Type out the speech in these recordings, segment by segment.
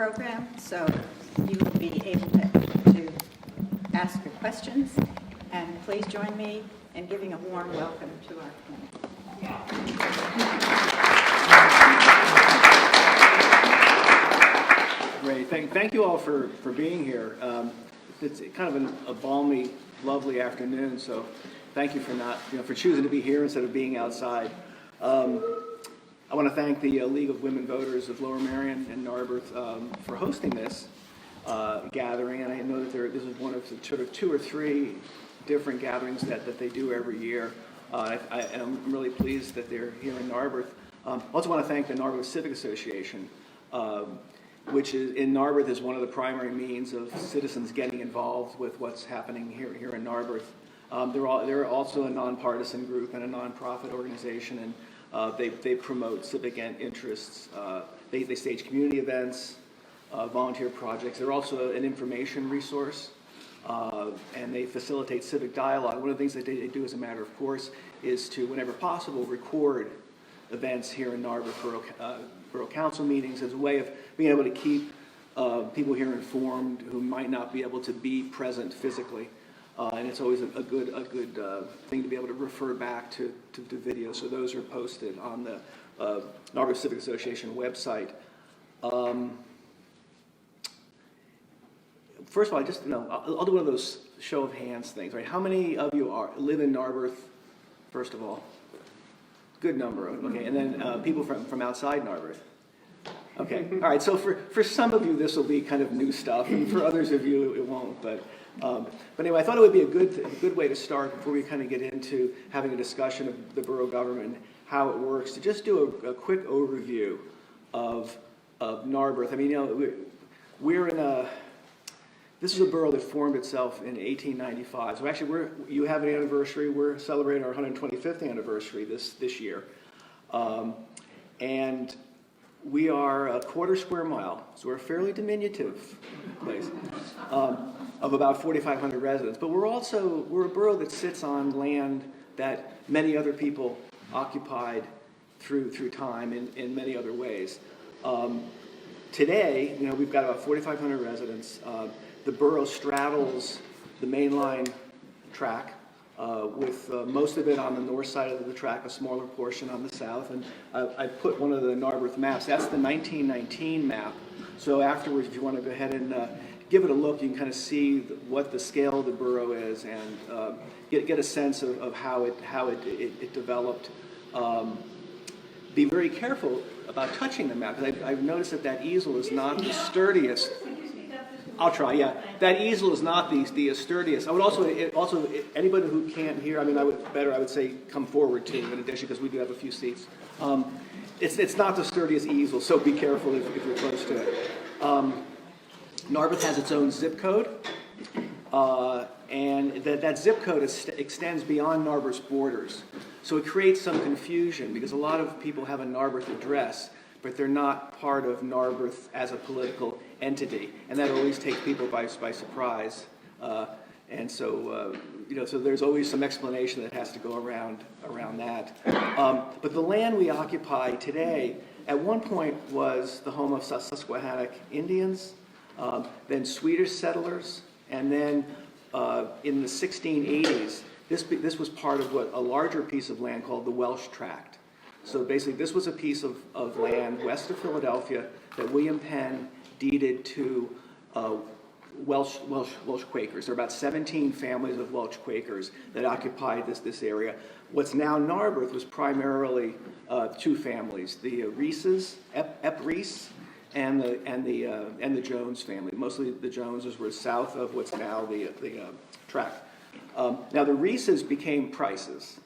program, so you will be able to ask your questions. And please join me in giving a warm welcome to our clinic. Great. Thank you all for being here. It's kind of a balmy, lovely afternoon, so thank you for choosing to be here instead of being outside. I want to thank the League of Women Voters of Lower Merion and Narberth for hosting this gathering, and I know that this is one of sort of 2 or 3 different gatherings that they do every year. And I'm really pleased that they're here in Narberth. I also want to thank the Narberth Civic Association, which is in Narberth is one of the primary means of citizens getting involved with what's happening here in Narberth. They're also a nonpartisan group and a nonprofit organization, and they promote civic interests. They stage community events, volunteer projects. They're also an information resource, and they facilitate civic dialogue. One of the things that they do as a matter of course is to, whenever possible, record events here in Narberth Borough Council meetings as a way of being able to keep people here informed who might not be able to be present physically. And it's always a good thing to be able to refer back to video. So those are posted on the Narberth Civic Association website. First of all, I'll do one of those show of hands things, right? How many of you live in Narberth, first of all? Good number, okay. And then people from outside Narberth. Okay, all right, so for some of you this will be kind of new stuff, and for others of you it won't, but anyway, I thought it would be a good way to start before we kind of get into having a discussion of the borough government, how it works, to just do a quick overview of Narberth. I mean, we're in this is a borough that formed itself in 1895. So actually, you have an anniversary. We're celebrating our 125th anniversary this year, and we are a quarter square mile, so we're a fairly diminutive place of about 4,500 residents. But we're a borough that sits on land that many other people occupied through time in many other ways. Today, we've got about 4,500 residents. The borough straddles the main line track, with most of it on the north side of the track, a smaller portion on the south. And I put one of the Narberth maps. That's the 1919 map. So afterwards, if you want to go ahead and give it a look, you can kind of see what the scale of the borough is and get a sense of how it developed. Be very careful about touching the map. I've noticed that easel is not the sturdiest. I'll try, yeah. That easel is not the sturdiest. I would also anybody who can't hear, I mean, I would say come forward too, in addition, because we do have a few seats. It's not the sturdiest easel, so be careful if you're close to it. Narberth has its own zip code, and that zip code extends beyond Narberth's borders. So it creates some confusion, because a lot of people have a Narberth address, but they're not part of Narberth as a political entity, and that always takes people by surprise. And so, so there's always some explanation that has to go around that. But the land we occupy today, at one point, was the home of Susquehannock Indians, then Swedish settlers, and then in the 1680s, this was part of a larger piece of land called the Welsh Tract. So basically, this was a piece of land west of Philadelphia that William Penn deeded to Welsh Quakers. There are about 17 families of Welsh Quakers that occupied this area. What's now Narberth was primarily 2 families: the Reeses, Ep Reese, and the Jones family. Mostly the Joneses were south of what's now the tract. Now the Reeses became Prices.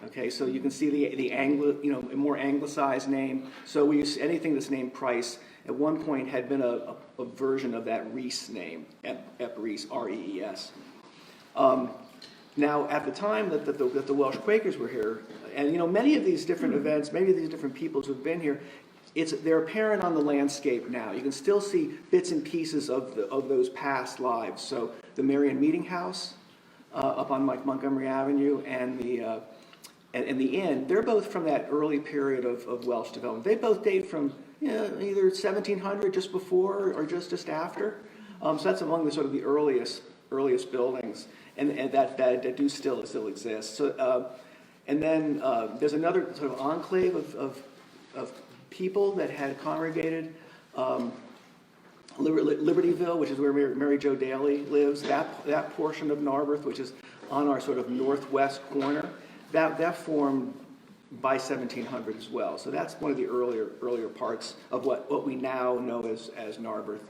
Okay, so you can see a more anglicized name. So we use anything that's named Price. At one point, had been a version of that Reese name, Ep Reese, R-E-E-S. Now, at the time that the Welsh Quakers were here, and many of these different events, many of these different peoples who've been here, they're apparent on the landscape now. You can still see bits and pieces of those past lives. So the Marion Meeting House up on Montgomery Avenue, and the inn, they're both from that early period of Welsh development. They both date from either 1700, just before, or just after. So that's among the sort of the earliest buildings, and that do still exist. So, and then there's another sort of enclave of people that had congregated. Libertyville, which is where Mary Jo Daly lives, that portion of Narberth, which is on our sort of northwest corner, that formed by 1700 as well. So that's one of the earlier parts of what we now know as Narberth.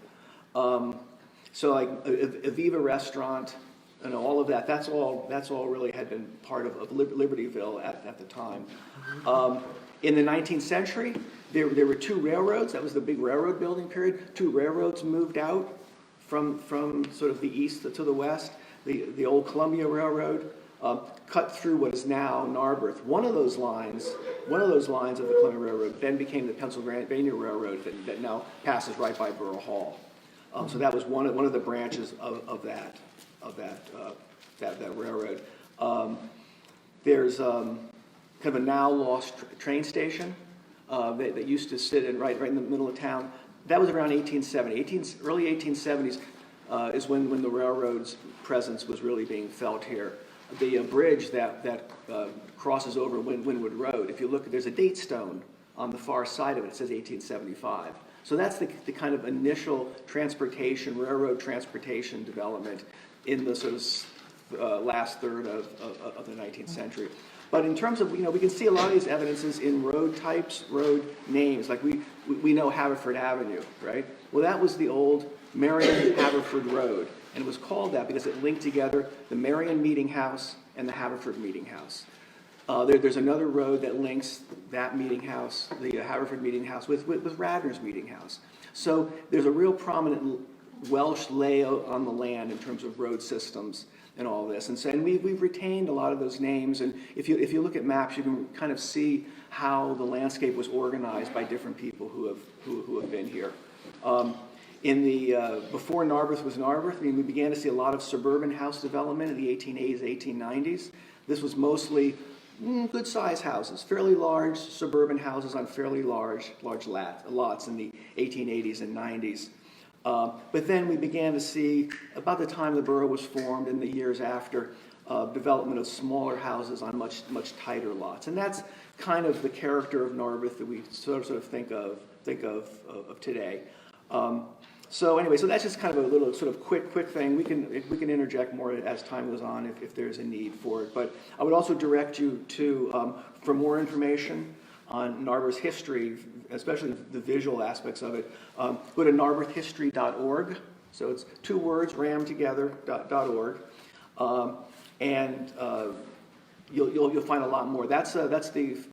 So like Aviva Restaurant, and all of that, that's all really had been part of Libertyville at the time. In the 19th century, there were two railroads. That was the big railroad building period. Two railroads moved out from sort of the east to the west. The old Columbia Railroad cut through what is now Narberth. One of those lines of the Columbia Railroad then became the Pennsylvania Railroad that now passes right by Borough Hall. So that was one of the branches of that railroad. There's kind of a now lost train station that used to sit right in the middle of town. That was around 1870. Early 1870s is when the railroad's presence was really being felt here. The bridge that crosses over Wynwood Road, if you look, there's a date stone on the far side of it. It says 1875. So that's the kind of initial railroad transportation development in the sort of last third of the 19th century. But in terms of, we can see a lot of these evidences in road types, road names. Like we know Haverford Avenue, right? Well, that was the old Marion Haverford Road. And it was called that because it linked together the Marion Meeting House and the Haverford Meeting House. There's another road that links that meeting house, the Haverford Meeting House, with Radnor's Meeting House. So there's a real prominent Welsh layout on the land in terms of road systems and all this. And we've retained a lot of those names. And if you look at maps, you can kind of see how the landscape was organized by different people who have been here. Before Narberth was Narberth, we began to see a lot of suburban house development in the 1880s, 1890s. This was mostly good-sized houses, fairly large suburban houses on fairly large lots in the 1880s and 90s. But then we began to see, about the time the borough was formed and the years after, development of smaller houses on much tighter lots. And that's kind of the character of Narberth that we sort of think of today. So anyway, so that's just kind of a little sort of quick thing. We can interject more as time goes on if there's a need for it. But I would also direct you to, for more information on Narberth's history, especially the visual aspects of it, go to narberthhistory.org. So it's two words rammed together, .org. And you'll find a lot more. That's the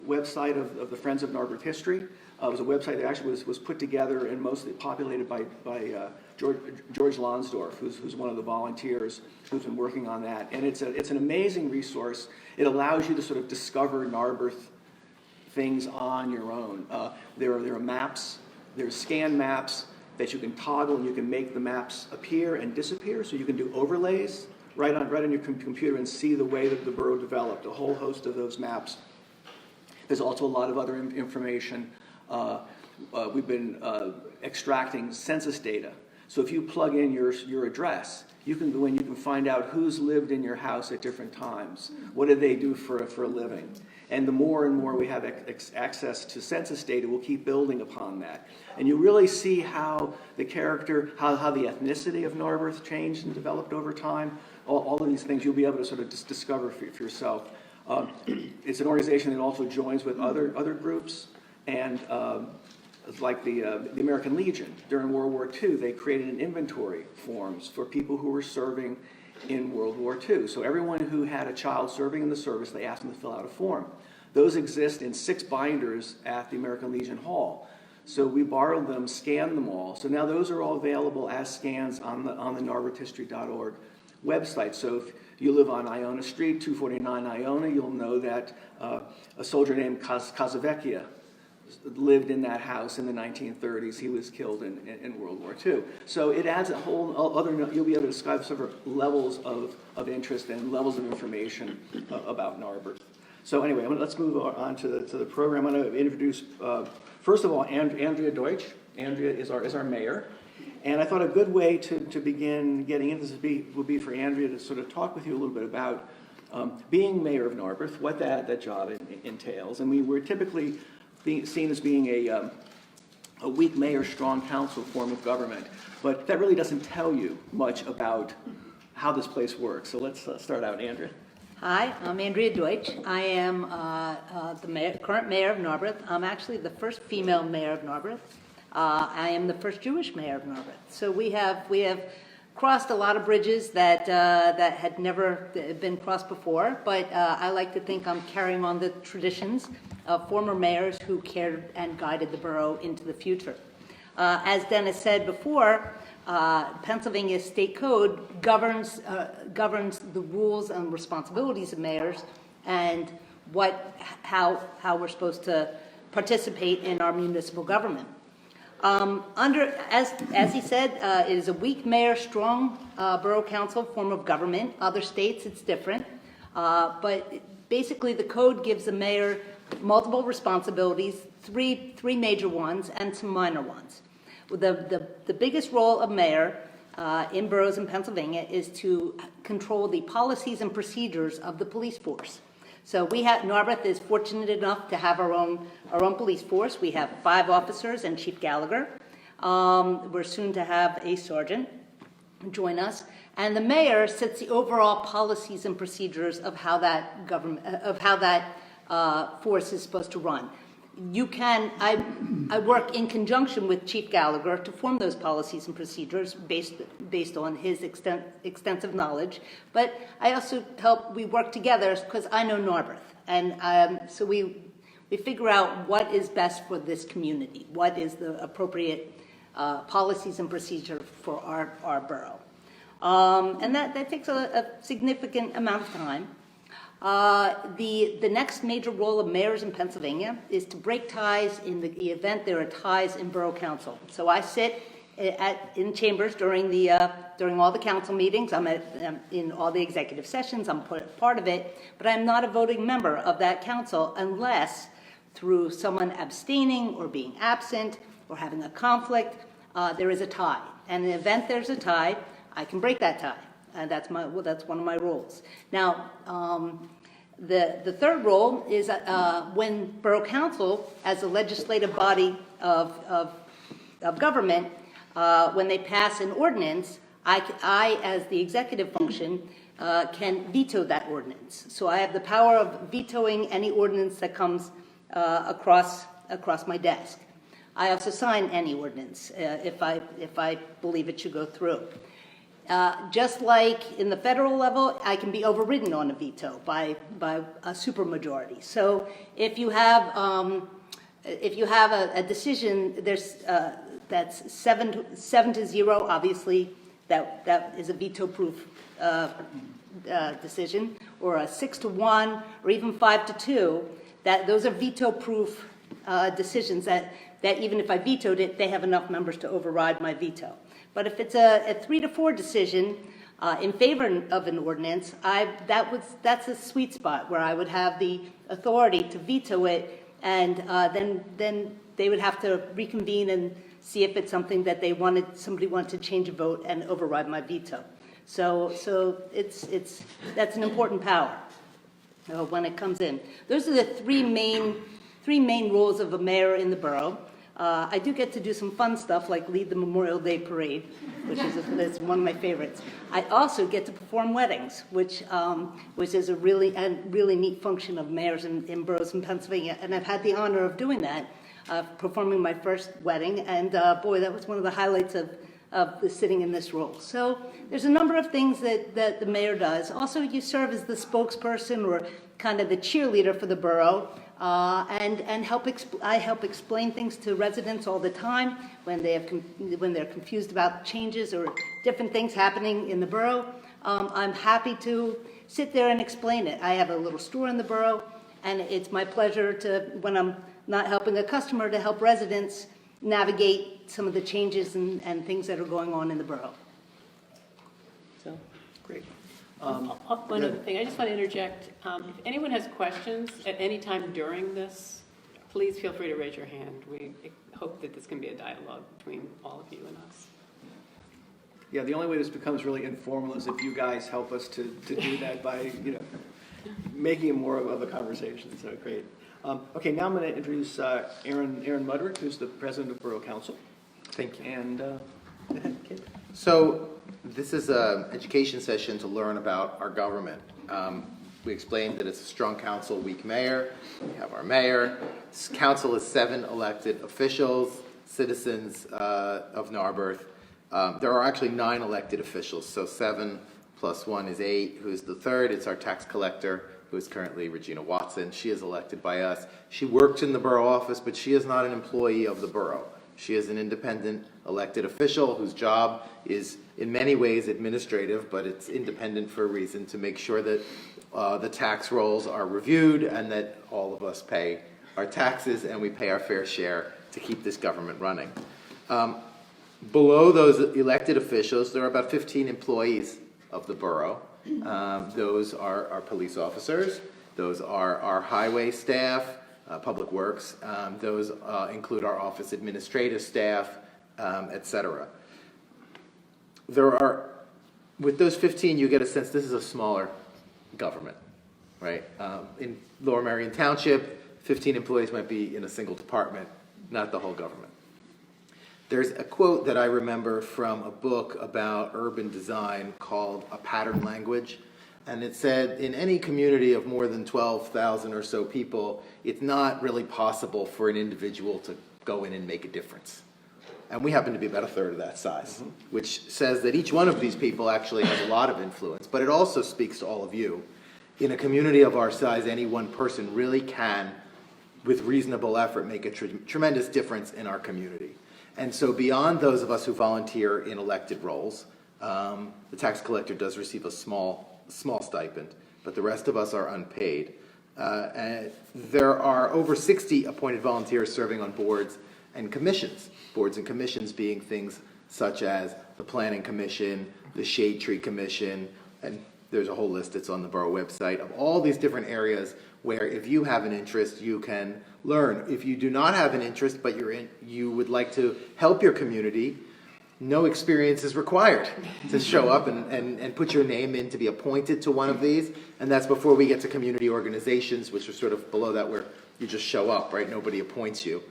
website of the Friends of Narberth History. It was a website that actually was put together and mostly populated by George Lonsdorf, who's one of the volunteers who's been working on that. And it's an amazing resource. It allows you to sort of discover Narberth things on your own. There are maps, there's scan maps that you can toggle, and you can make the maps appear and disappear, so you can do overlays right on your computer and see the way that the borough developed, a whole host of those maps. There's also a lot of other information. We've been extracting census data. So if you plug in your address, you can find out who's lived in your house at different times. What do they do for a living? And the more and more we have access to census data, we'll keep building upon that. And you really see how the character, how the ethnicity of Narberth changed and developed over time. All of these things you'll be able to sort of just discover for yourself. It's an organization that also joins with other groups. And like the American Legion, during World War II, they created an inventory forms for people who were serving in World War II. So everyone who had a child serving in the service, they asked them to fill out a form. Those exist in 6 binders at the American Legion Hall. So we borrowed them, scanned them all. So now those are all available as scans on the narberthhistory.org website. So if you live on Iona Street, 249 Iona, you'll know that a soldier named Casavecchia lived in that house in the 1930s. He was killed in World War II. So it adds a whole other, you'll be able to describe several levels of interest and levels of information about Narberth. So anyway, let's move on to the program. I'm going to introduce, first of all, Andrea Deutsch. Andrea is our mayor. And I thought a good way to begin getting into this would be for Andrea to sort of talk with you a little bit about being mayor of Narberth, what that job entails. And we're typically seen as being a weak mayor, strong council form of government. But that really doesn't tell you much about how this place works. So let's start out, Andrea. Hi, I'm Andrea Deutsch. I am the current mayor of Narberth. I'm actually the first female mayor of Narberth. I am the first Jewish mayor of Narberth. So we have crossed a lot of bridges that had never been crossed before, but I like to think I'm carrying on the traditions of former mayors who cared and guided the borough into the future. As Dennis said before, Pennsylvania state code governs the rules and responsibilities of mayors and how we're supposed to participate in our municipal government. As he said, it is a weak mayor, strong borough council form of government. Other states, it's different. But basically, the code gives the mayor multiple responsibilities, three major ones and some minor ones. The biggest role of mayor in boroughs in Pennsylvania is to control the policies and procedures of the police force. So Narberth is fortunate enough to have our own police force. We have 5 officers and Chief Gallagher. We're soon to have a sergeant join us. And the mayor sets the overall policies and procedures of how that force is supposed to run. I work in conjunction with Chief Gallagher to form those policies and procedures based on his extensive knowledge. But I also we work together because I know Narberth. And so we figure out what is best for this community, what is the appropriate policies and procedure for our borough. And that takes a significant amount of time. The next major role of mayors in Pennsylvania is to break ties in the event there are ties in borough council. So I sit in chambers during all the council meetings. I'm in all the executive sessions. I'm part of it, but I'm not a voting member of that council unless through someone abstaining or being absent or having a conflict, there is a tie. And in the event there's a tie, I can break that tie. And that's one of my roles. Now, the third role is when Borough Council, as a legislative body of government, when they pass an ordinance, I as the executive function, can veto that ordinance. So I have the power of vetoing any ordinance that comes across my desk. I also sign any ordinance if I believe it should go through. Just like in the federal level, I can be overridden on a veto by a supermajority. So if you have a decision that's 7-0, obviously that is a veto-proof decision, or a 6-1, or even 5-2. Those are veto-proof decisions that even if I vetoed it, they have enough members to override my veto. But if it's a 3-4 decision in favor of an ordinance, that's a sweet spot where I would have the authority to veto it, and then they would have to reconvene and see if it's something that somebody wanted to change a vote and override my veto. So that's an important power when it comes in. Those are the three main roles of a mayor in the borough. I do get to do some fun stuff like lead the Memorial Day Parade, that's one of my favorites. I also get to perform weddings, which is a really neat function of mayors in boroughs in Pennsylvania. And I've had the honor of doing that, performing my first wedding. And boy, that was one of the highlights of sitting in this role. So there's a number of things that the mayor does. Also, you serve as the spokesperson or kind of the cheerleader for the borough. And I help explain things to residents all the time when they're confused about changes or different things happening in the borough. I'm happy to sit there and explain it. I have a little store in the borough, and it's my pleasure when I'm not helping a customer, to help residents navigate some of the changes and things that are going on in the borough. So, great. One other thing, I just want to interject. If anyone has questions at any time during this, please feel free to raise your hand. We hope that this can be a dialogue between all of you and us. Yeah, the only way this becomes really informal is if you guys help us to do that by, making it more of a conversation. So great. Okay, now I'm going to introduce Aaron Muderick, who's the president of Borough Council. Thank you. And go ahead, kid. So this is an education session to learn about our government. We explained that it's a strong council, weak mayor. We have our mayor. This council is 7 elected officials, citizens of Narberth. There are actually 9 elected officials, so 7 plus 1 is 8. Who's the third? It's our tax collector, who is currently Regina Watson. She is elected by us. She works in the borough office, but she is not an employee of the borough. She is an independent elected official whose job is in many ways administrative, but it's independent for a reason, to make sure that the tax rolls are reviewed and that all of us pay our taxes and we pay our fair share to keep this government running. Below those elected officials, there are about 15 employees of the borough. Those are our police officers. Those are our highway staff, public works. Those include our office administrative staff, etc. With those 15, you get a sense this is a smaller government, right? In Lower Merion Township, 15 employees might be in a single department, not the whole government. There's a quote that I remember from a book about urban design called A Pattern Language. And it said, in any community of more than 12,000 or so people, it's not really possible for an individual to go in and make a difference. And we happen to be about a third of that size, which says that each one of these people actually has a lot of influence. But it also speaks to all of you. In a community of our size, any one person really can, with reasonable effort, make a tremendous difference in our community. And so beyond those of us who volunteer in elected roles, the tax collector does receive a small stipend, but the rest of us are unpaid. And there are over 60 appointed volunteers serving on boards and commissions. Boards and commissions being things such as the Planning Commission, the Shade Tree Commission, and there's a whole list that's on the borough website of all these different areas where if you have an interest, you can learn. If you do not have an interest, but you would like to help your community, no experience is required to show up and put your name in to be appointed to one of these. And that's before we get to community organizations, which are sort of below that, where you just show up, right? Nobody appoints you.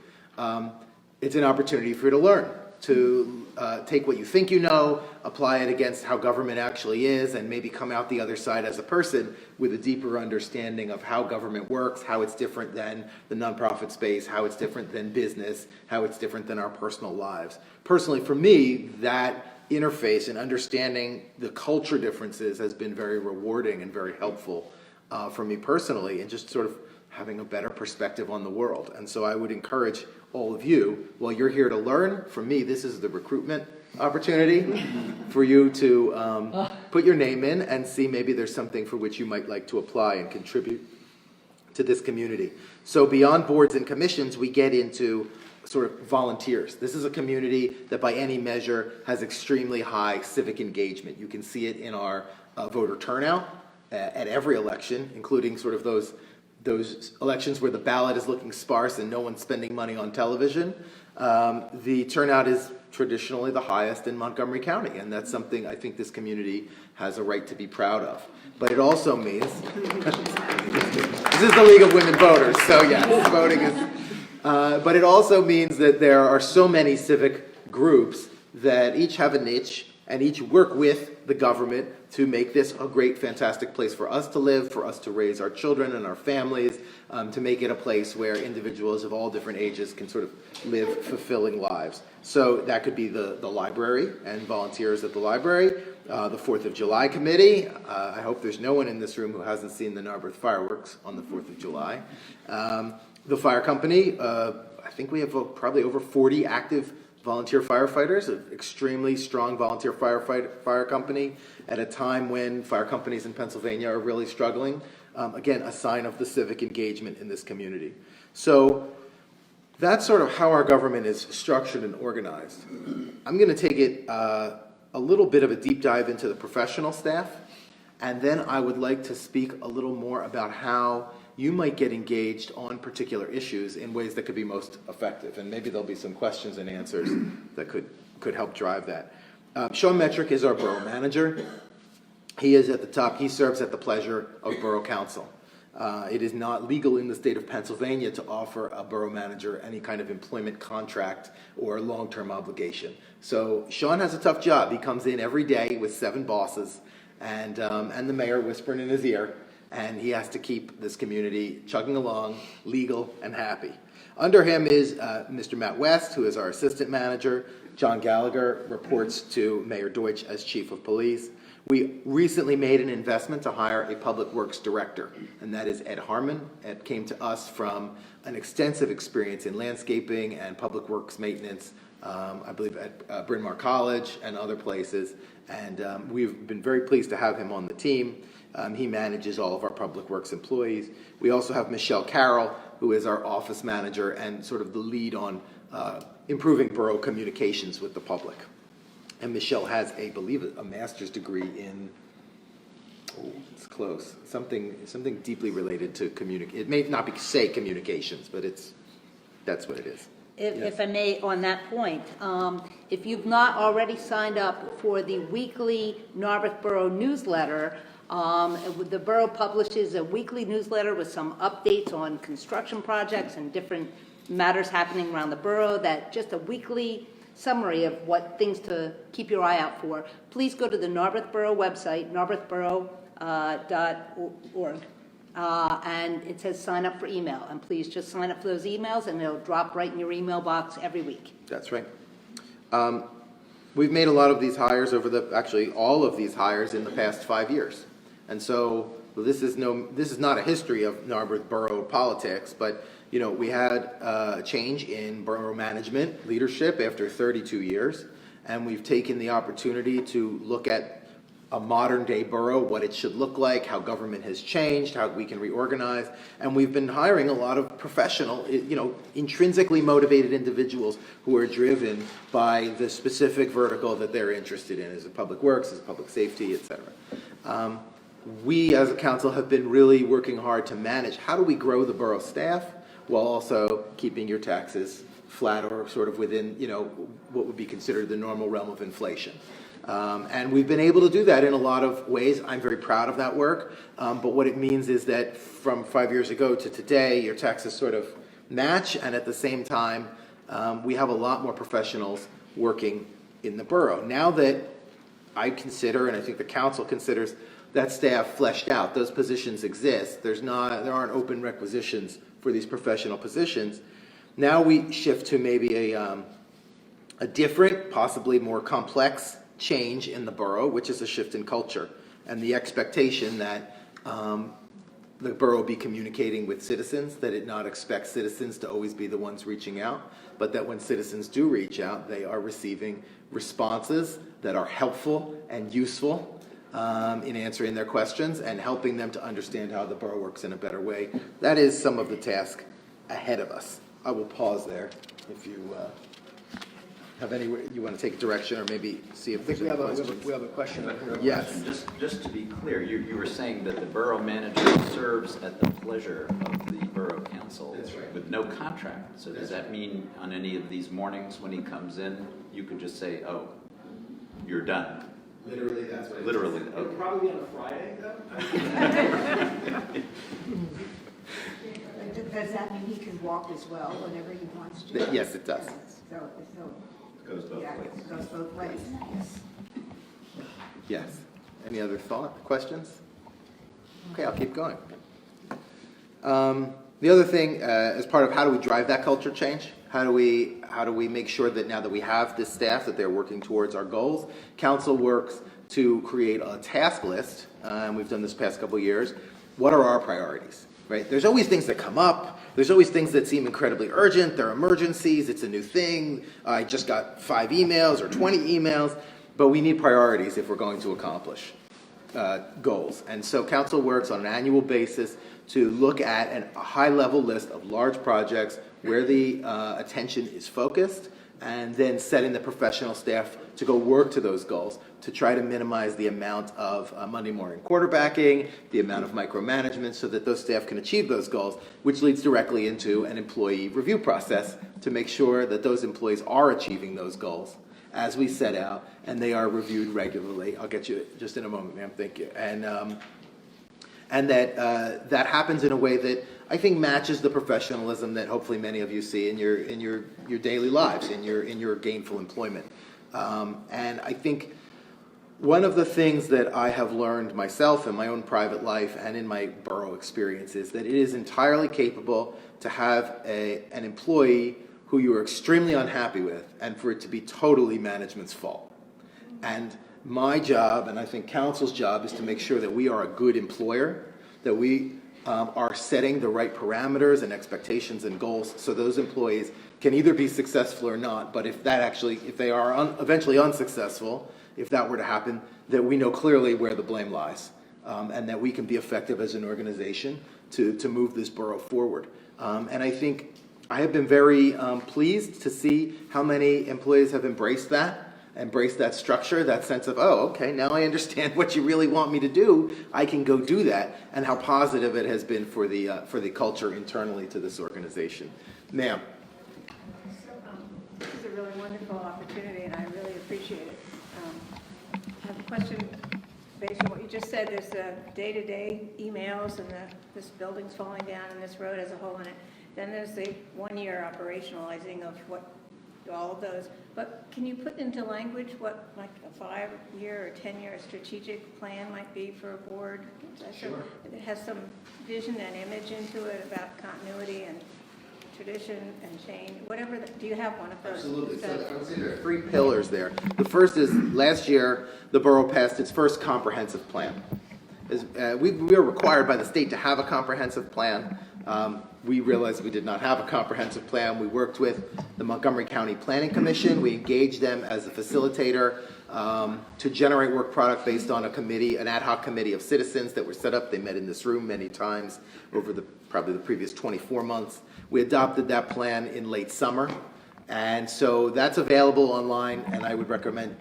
It's an opportunity for you to learn, to take what you think you know, apply it against how government actually is, and maybe come out the other side as a person with a deeper understanding of how government works, how it's different than the nonprofit space, how it's different than business, how it's different than our personal lives. Personally, for me, that interface and understanding the culture differences has been very rewarding and very helpful for me personally, and just sort of having a better perspective on the world. And so I would encourage all of you, while you're here to learn, for me, this is the recruitment opportunity for you to put your name in and see maybe there's something for which you might like to apply and contribute to this community. So beyond boards and commissions, we get into sort of volunteers. This is a community that by any measure has extremely high civic engagement. You can see it in our voter turnout at every election, including sort of those elections where the ballot is looking sparse and no one's spending money on television. The turnout is traditionally the highest in Montgomery County, and that's something I think this community has a right to be proud of. But it also means, this is the League of Women Voters, so yes, voting is, but it also means that there are so many civic groups that each have a niche and each work with the government to make this a great, fantastic place for us to live, for us to raise our children and our families, to make it a place where individuals of all different ages can sort of live fulfilling lives. So that could be the library and volunteers at the library, the 4th of July committee. I hope there's no one in this room who hasn't seen the Narberth fireworks on the 4th of July. The fire company, I think we have probably over 40 active volunteer firefighters, an extremely strong volunteer fire company at a time when fire companies in Pennsylvania are really struggling. Again, a sign of the civic engagement in this community. So that's sort of how our government is structured and organized. I'm going to take it a little bit of a deep dive into the professional staff And then I would like to speak a little more about how you might get engaged on particular issues in ways that could be most effective. And maybe there'll be some questions and answers that could help drive that. Sean Metrick is our borough manager. He is at the top. He serves at the pleasure of Borough Council. It is not legal in the state of Pennsylvania to offer a borough manager any kind of employment contract or long-term obligation. So Sean has a tough job. He comes in every day with 7 bosses and the mayor whispering in his ear, and he has to keep this community chugging along, legal and happy. Under him is Mr. Matt West, who is our assistant manager. John Gallagher reports to Mayor Deutsch as chief of police. We recently made an investment to hire a public works director, and that is Ed Harmon. Ed came to us from an extensive experience in landscaping and public works maintenance, I believe at Bryn Mawr College and other places, and we've been very pleased to have him on the team. He manages all of our public works employees. We also have Michelle Carroll, who is our office manager and sort of the lead on improving borough communications with the public. And Michelle has, I believe, a master's degree in, it's close, something deeply related to it may not be say communications, but that's what it is. If I may, on that point, if you've not already signed up for the weekly Narberth Borough newsletter, the borough publishes a weekly newsletter with some updates on construction projects and different matters happening around the borough, that just a weekly summary of what things to keep your eye out for. Please go to the Narberth Borough website, narberthborough.org, and it says sign up for email. And please just sign up for those emails, and they'll drop right in your email box every week. That's right. We've made a lot of these hires actually all of these hires in the past 5 years. And so this is not a history of Narberth Borough politics, but we had a change in borough management leadership after 32 years, and we've taken the opportunity to look at a modern day borough, what it should look like, how government has changed, how we can reorganize, and we've been hiring a lot of professional, intrinsically motivated individuals who are driven by the specific vertical that they're interested in, as a public works, as public safety, etc. We as a council have been really working hard to manage how do we grow the borough staff while also keeping your taxes flat or sort of within, what would be considered the normal realm of inflation. And we've been able to do that in a lot of ways. I'm very proud of that work. But what it means is that from 5 years ago to today, your taxes sort of match, and at the same time, we have a lot more professionals working in the borough. Now that I consider, and I think the council considers, that staff fleshed out, those positions exist. There aren't open requisitions for these professional positions. Now we shift to maybe a different, possibly more complex change in the borough, which is a shift in culture and the expectation that the borough be communicating with citizens, that it not expect citizens to always be the ones reaching out, but that when citizens do reach out, they are receiving responses that are helpful and useful in answering their questions and helping them to understand how the borough works in a better way. That is some of the task ahead of us. I will pause there if you have any, you want to take direction or maybe see if there's any questions. We have a question. Yes. Just to be clear, you were saying that the borough manager serves at the pleasure of the borough council. That's right. With no contract. So does that mean on any of these mornings when he comes in, you could just say, oh, you're done? Literally, that's what it is. Literally, It'll okay. probably be on a Friday, though. Does that mean he can walk as well whenever he wants to? Yes, it does. So, Goes both yeah, ways. it goes both ways, yes. Yes. Any other questions? Okay, I'll keep going. The other thing, as part of how do we drive that culture change? How do we make sure that now that we have this staff, that they're working towards our goals? Council works to create a task list, and we've done this past couple of years. What are our priorities? Right? There's always things that come up. There's always things that seem incredibly urgent. They're emergencies. It's a new thing. I just got 5 emails or 20 emails. But we need priorities if we're going to accomplish goals. And so council works on an annual basis to look at a high-level list of large projects where the attention is focused, and then setting the professional staff to go work to those goals, to try to minimize the amount of Monday morning quarterbacking, the amount of micromanagement, so that those staff can achieve those goals, which leads directly into an employee review process to make sure that those employees are achieving those goals as we set out, and they are reviewed regularly. I'll get you just in a moment, ma'am. Thank you. And that happens in a way that I think matches the professionalism that hopefully many of you see in your daily lives, in your gainful employment. And I think one of the things that I have learned myself in my own private life and in my borough experience is that it is entirely capable to have an employee who you are extremely unhappy with, and for it to be totally management's fault. And my job, and I think council's job, is to make sure that we are a good employer, that we are setting the right parameters and expectations and goals so those employees can either be successful or not, but if they are eventually unsuccessful, if that were to happen, that we know clearly where the blame lies, and that we can be effective as an organization to move this borough forward. And I think I have been very pleased to see how many employees have embraced that structure, that sense of, oh, okay, now I understand what you really want me to do. I can go do that, and how positive it has been for the culture internally to this organization. Ma'am. This is a really wonderful opportunity, and I really appreciate it. I have a question based on what you just said. There's day-to-day emails, and this building's falling down, and this road has a hole in it. Then there's the one-year operationalizing of what all of those. But can you put into language what, like, a 5-year or 10-year strategic plan might be for a board? Sure. It has some vision and image into it about continuity and tradition and change, whatever. Do you have one of those? Absolutely. So I would say there are 3 pillars there. The first is last year the borough passed its first comprehensive plan. We are required by the state to have a comprehensive plan. We realized we did not have a comprehensive plan. We worked with the Montgomery County Planning Commission. We engaged them as a facilitator to generate work product based on an ad hoc committee of citizens that were set up. They met in this room many times over probably the previous 24 months. We adopted that plan in late summer. And so that's available online, and I would recommend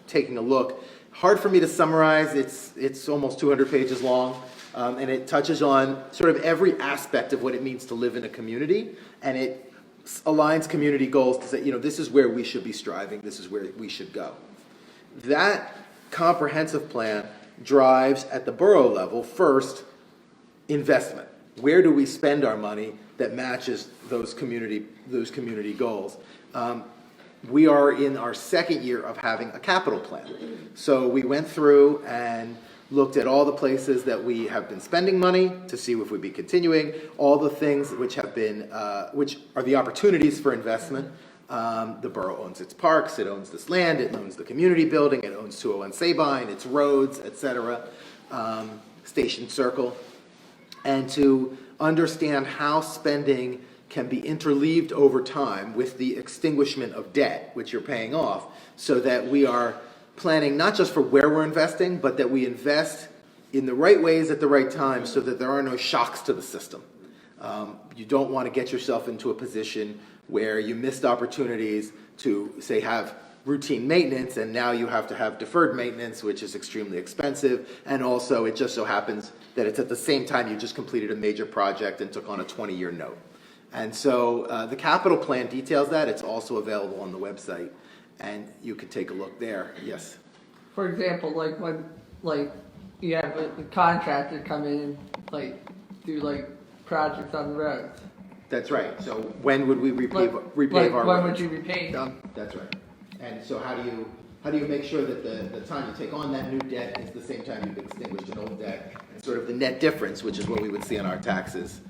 taking a look. Hard for me to summarize. It's almost 200 pages long. And it touches on sort of every aspect of what it means to live in a community, and it aligns community goals to say, this is where we should be striving, this is where we should go. That comprehensive plan drives at the borough level, first, investment. Where do we spend our money that matches those community goals? We are in our second year of having a capital plan. So we went through and looked at all the places that we have been spending money to see if we'd be continuing, all the things which have been, which are the opportunities for investment. The borough owns its parks, it owns this land, it owns the community building, it owns 201 Sabine, its roads, etc., Station Circle, and to understand how spending can be interleaved over time with the extinguishment of debt, which you're paying off, so that we are planning not just for where we're investing, but that we invest in the right ways at the right time so that there are no shocks to the system. You don't want to get yourself into a position where you missed opportunities to, say, have routine maintenance, and now you have to have deferred maintenance, which is extremely expensive, and also it just so happens that it's at the same time you just completed a major project and took on a 20-year note. And so the capital plan details that. It's also available on the website, and you can take a look there. Yes? For example, like when you have a contractor come in and do projects on the roads. That's right. So when would we repave our when roads? would you repay them? That's right. And so how do you make sure that the time you take on that new debt is the same time you've extinguished an old debt, and sort of the net difference, which is what we would see on our taxes,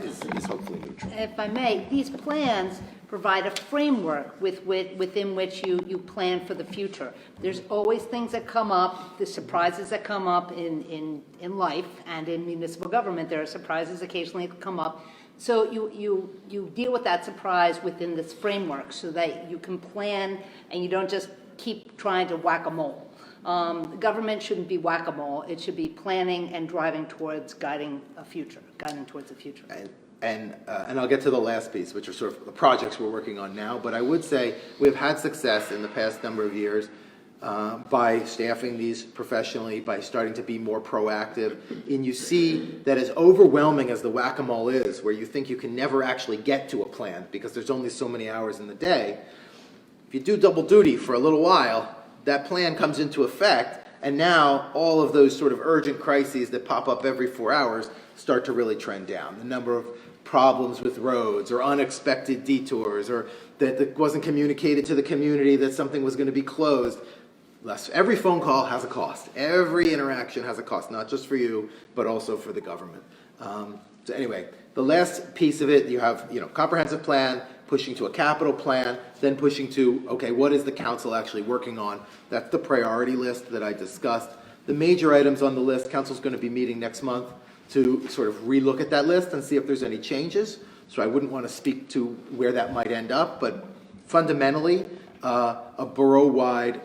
is hopefully neutral. If I may, these plans provide a framework within which you plan for the future. There's always things that come up, the surprises that come up in life and in municipal government. There are surprises occasionally that come up. So you deal with that surprise within this framework so that you can plan and you don't just keep trying to whack-a-mole. The government shouldn't be whack-a-mole. It should be planning and driving towards guiding towards the future. and I'll get to the last piece, which are sort of the projects we're working on now, but I would say we've had success in the past number of years by staffing these professionally, by starting to be more proactive. And you see that as overwhelming as the whack-a-mole is, where you think you can never actually get to a plan because there's only so many hours in the day, if you do double duty for a little while, that plan comes into effect, and now all of those sort of urgent crises that pop up every 4 hours start to really trend down. The number of problems with roads or unexpected detours or that wasn't communicated to the community that something was going to be closed. Every phone call has a cost. Every interaction has a cost, not just for you, but also for the government. So anyway, the last piece of it, you have comprehensive plan, pushing to a capital plan, then pushing to, okay, what is the council actually working on? That's the priority list that I discussed. The major items on the list, council's going to be meeting next month to sort of relook at that list and see if there's any changes. So I wouldn't want to speak to where that might end up, but fundamentally, a borough-wide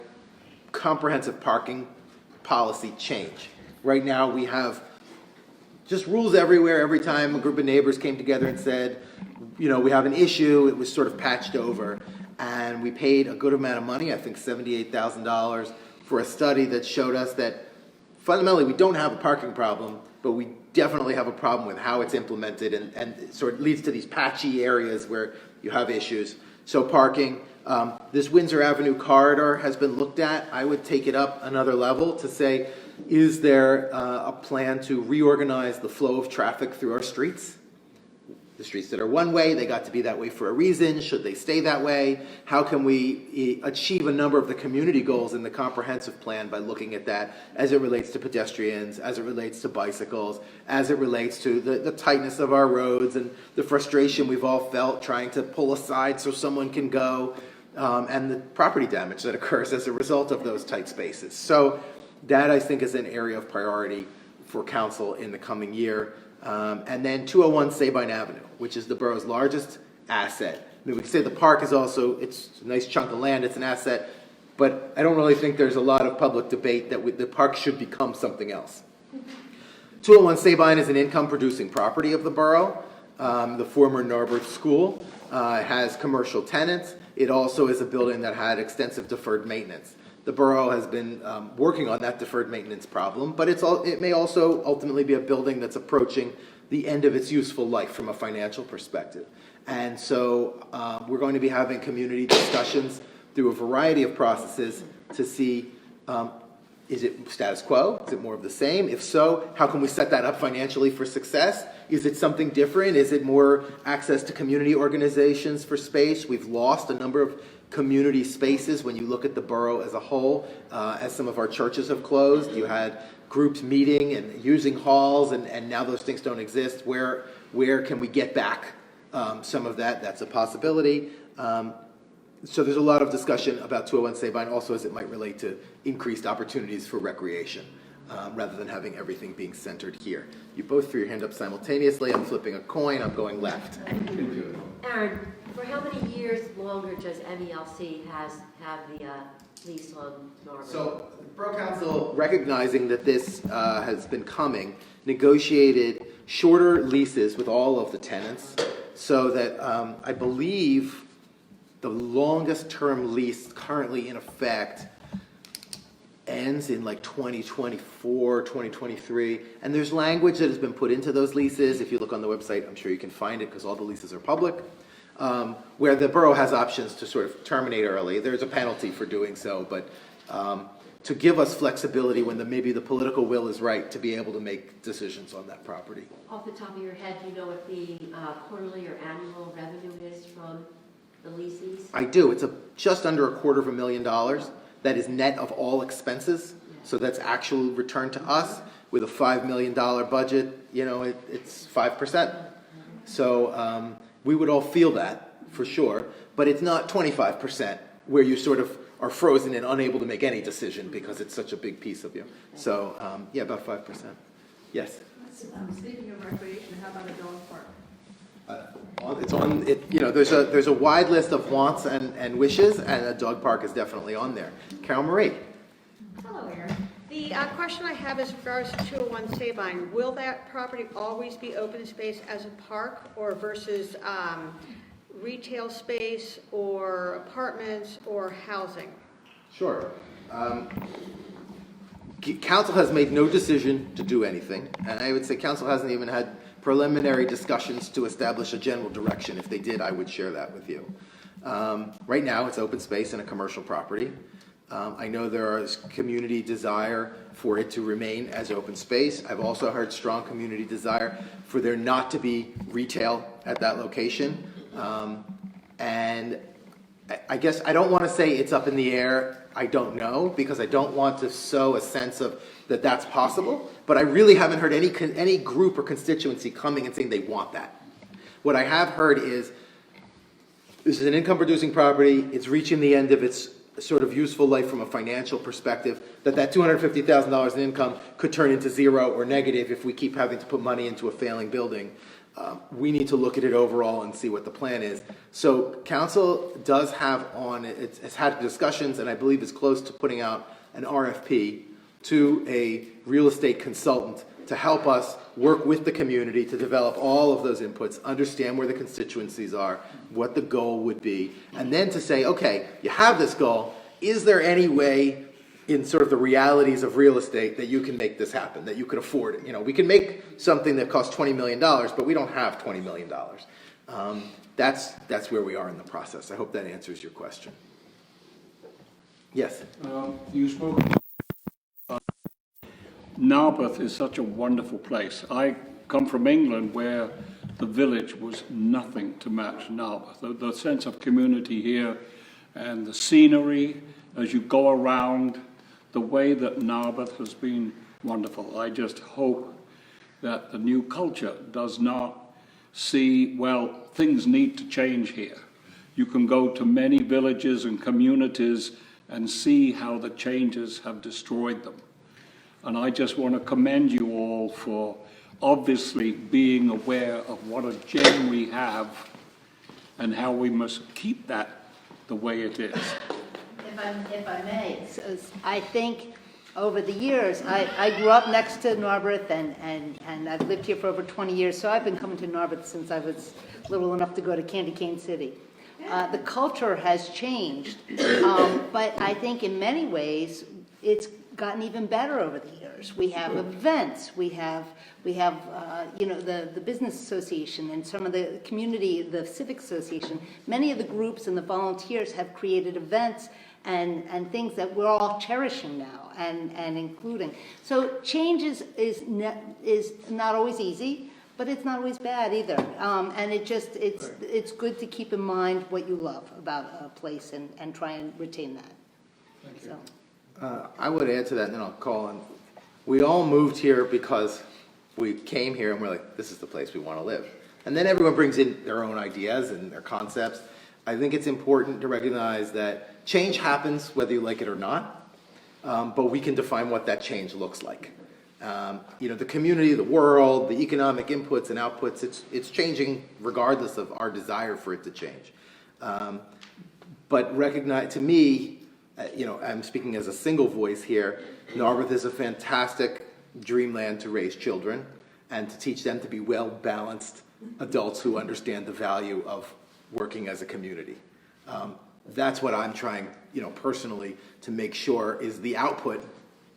comprehensive parking policy change. Right now, we have just rules everywhere. Every time a group of neighbors came together and said, we have an issue, it was sort of patched over. And we paid a good amount of money, I think $78,000, for a study that showed us that fundamentally we don't have a parking problem, but we definitely have a problem with how it's implemented, and it sort of leads to these patchy areas where you have issues. So parking, this Windsor Avenue corridor has been looked at. I would take it up another level to say, is there a plan to reorganize the flow of traffic through our streets? The streets that are one way, they got to be that way for a reason. Should they stay that way? How can we achieve a number of the community goals in the comprehensive plan by looking at that as it relates to pedestrians, as it relates to bicycles, as it relates to the tightness of our roads and the frustration we've all felt trying to pull aside so someone can go, and the property damage that occurs as a result of those tight spaces. So that, I think, is an area of priority for council in the coming year. And then 201 Sabine Avenue, which is the borough's largest asset. I mean, we could say the park is also, it's a nice chunk of land, it's an asset, but I don't really think there's a lot of public debate that the park should become something else. 201 Sabine is an income-producing property of the borough. The former Narberth School has commercial tenants. It also is a building that had extensive deferred maintenance. The borough has been working on that deferred maintenance problem, but it may also ultimately be a building that's approaching the end of its useful life from a financial perspective. And so we're going to be having community discussions through a variety of processes to see, is it status quo? Is it more of the same? If so, how can we set that up financially for success? Is it something different? Is it more access to community organizations for space? We've lost a number of community spaces when you look at the borough as a whole, as some of our churches have closed. You had groups meeting and using halls, and now those things don't exist. Where can we get back some of that? That's a possibility. So there's a lot of discussion about 201 Sabine also as it might relate to increased opportunities for recreation, rather than having everything being centered here. You both threw your hand up simultaneously. I'm flipping a coin. I'm going left. Aaron, for how many years longer does MELC have the lease on Narberth? So the Borough Council, recognizing that this has been coming, negotiated shorter leases with all of the tenants so that I believe the longest term lease currently in effect ends in like 2024, 2023. And there's language that has been put into those leases. If you look on the website, I'm sure you can find it because all the leases are public, where the borough has options to sort of terminate early. There's a penalty for doing so, but to give us flexibility when maybe the political will is right to be able to make decisions on that property. Off the top of your head, do you know what the quarterly or annual revenue is from the leases? I do. It's just under $250,000. That is net of all expenses. So that's actual return to us with a $5 million budget. It's 5%. So we would all feel that for sure, but it's not 25% where you sort of are frozen and unable to make any decision because it's such a big piece of you. So yeah, about 5%. Yes. Speaking of recreation, how about a dog park? It's on it. There's a wide list of wants and wishes, and a dog park is definitely on there. Carol Marie. Hello, Aaron. The question I have is regards to 201 Sabine. Will that property always be open space as a park or versus retail space or apartments or housing? Sure. Council has made no decision to do anything, and I would say council hasn't even had preliminary discussions to establish a general direction. If they did, I would share that with you. Right now, it's open space and a commercial property. I know there is community desire for it to remain as open space. I've also heard strong community desire for there not to be retail at that location. And I guess I don't want to say it's up in the air. I don't know, because I don't want to sow a sense of that that's possible. But I really haven't heard any group or constituency coming and saying they want that. What I have heard is this is an income-producing property. It's reaching the end of its sort of useful life from a financial perspective, that $250,000 in income could turn into zero or negative if we keep having to put money into a failing building. We need to look at it overall and see what the plan is. So council does have on, it's had discussions, and I believe is close to putting out an RFP to a real estate consultant to help us work with the community to develop all of those inputs, understand where the constituencies are, what the goal would be, and then to say, okay, you have this goal, is there any way in sort of the realities of real estate that you can make this happen, that you could afford it? You know, we can make something that costs $20 million, but we don't have $20 million. That's where we are in the process. I hope that answers your question. Yes? You spoke. Narberth is such a wonderful place. I come from England, where the village was nothing to match Narberth. The sense of community here and the scenery as you go around, the way that Narberth has been wonderful. I just hope that the new culture does not see, well, things need to change here. You can go to many villages and communities and see how the changes have destroyed them. And I just want to commend you all for obviously being aware of what a gem we have and how we must keep that the way it is. If I may, I think over the years, I grew up next to Narberth and I've lived here for over 20 years, so I've been coming to Narberth since I was little enough to go to Candy Cane City. The culture has changed, but I think in many ways it's gotten even better over the years. We have events, we have the business association and some of the community, the civic association. Many of the groups and the volunteers have created events and things that we're all cherishing now and including. So change is not always easy, but it's not always bad either. And it's good to keep in mind what you love about a place and try and retain that. Thank you. So. I would add to that, and then I'll call on. We all moved here because we came here and we're like, this is the place we want to live. And then everyone brings in their own ideas and their concepts. I think it's important to recognize that change happens whether you like it or not, but we can define what that change looks like. The community, the world, the economic inputs and outputs, it's changing regardless of our desire for it to change. But recognize, to me, I'm speaking as a single voice here, Narberth is a fantastic dreamland to raise children and to teach them to be well-balanced adults who understand the value of working as a community. That's what I'm trying, personally to make sure is the output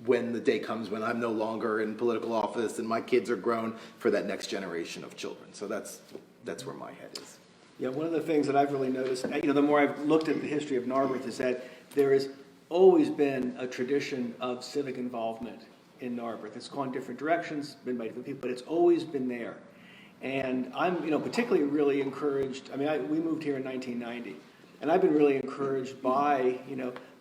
when the day comes when I'm no longer in political office and my kids are grown for that next generation of children. So that's where my head is. Yeah, one of the things that I've really noticed, the more I've looked at the history of Narberth, is that there has always been a tradition of civic involvement in Narberth. It's gone different directions, been by different people, but it's always been there. And I'm, particularly really encouraged. We moved here in 1990, and I've been really encouraged by,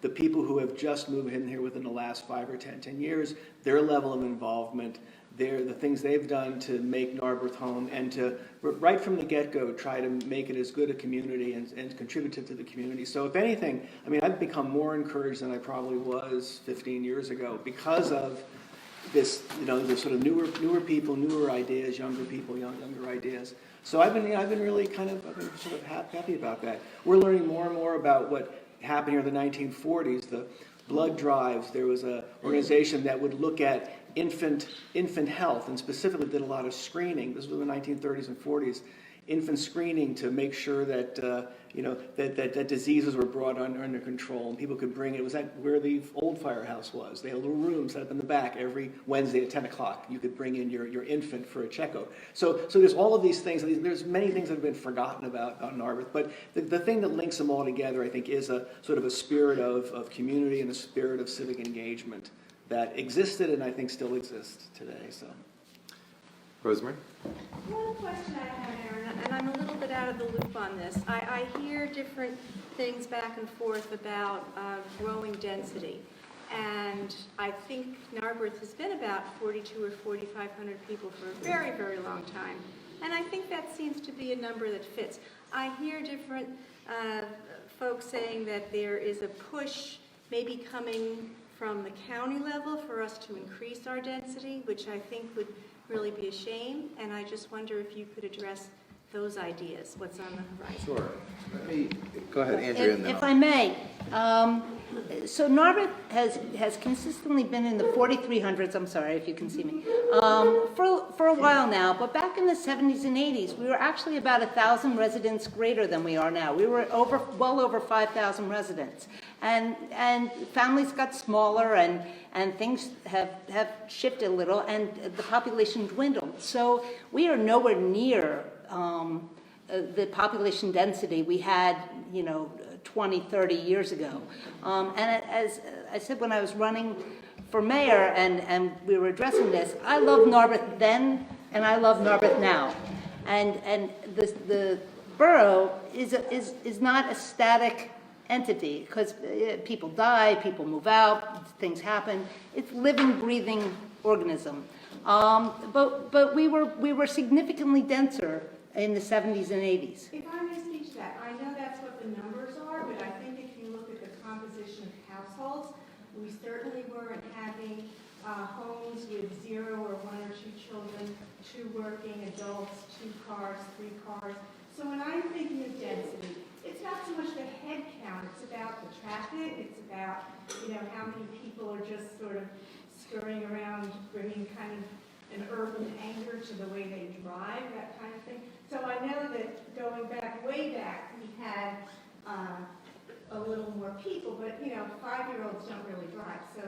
the people who have just moved in here within the last 5 or 10 years, their level of involvement, the things they've done to make Narberth home and to, right from the get-go, try to make it as good a community and contribute to the community. So if anything, I've become more encouraged than I probably was 15 years ago because of this, the sort of newer people, newer ideas, younger people, younger ideas. So I've been really I've been sort of happy about that. We're learning more and more about what happened here in the 1940s, blood drives. There was an organization that would look at infant health and specifically did a lot of screening. This was in the 1930s and 40s. Infant screening to make sure that that diseases were brought under control and people could bring it. It was where the old firehouse was. They had a little room set up in the back every Wednesday at 10 o'clock. You could bring in your infant for a checkup. So there's all of these things. There's many things that have been forgotten about Narberth, but the thing that links them all together, I think, is a sort of a spirit of community and a spirit of civic engagement that existed and I think still exists today. So. Rosemary? One question I have, Aaron, and I'm a little bit out of the loop on this. I hear different things back and forth about growing density. And I think Narberth has been about 4,200 or 4,500 people for a very, very long time. And I think that seems to be a number that fits. I hear different folks saying that there is a push maybe coming from the county level for us to increase our density, which I think would really be a shame, and I just wonder if you could address those ideas, what's on the horizon. Sure. Let me, go ahead, Andrea. And then If I may, so Narberth has consistently been in the 4,300s, I'm sorry if you can see me, for a while now, but back in the 70s and 80s, we were actually about 1,000 residents greater than we are now. We were well over 5,000 residents. And families got smaller and things have shifted a little and the population dwindled. So we are nowhere near the population density we had, 20, 30 years ago. And as I said when I was running for mayor and we were addressing this, I loved Narberth then and I love Narberth now. And the borough is not a static entity because people die, people move out, things happen. It's living, breathing organism. But we were significantly denser in the 70s and 80s. If I may speak to that, I know that's what the numbers are, but I think if you look at the composition of households, we certainly weren't having homes with 0 or 1 or 2 children, 2 working adults, 2 cars, 3 cars. So when I'm thinking of density, it's not so much the head count, it's about the traffic, it's about, how many people are just sort of scurrying around, bringing kind of an urban anger to the way they drive, that kind of thing. So I know that going way back, we had a little more people, but 5-year-olds don't really drive. So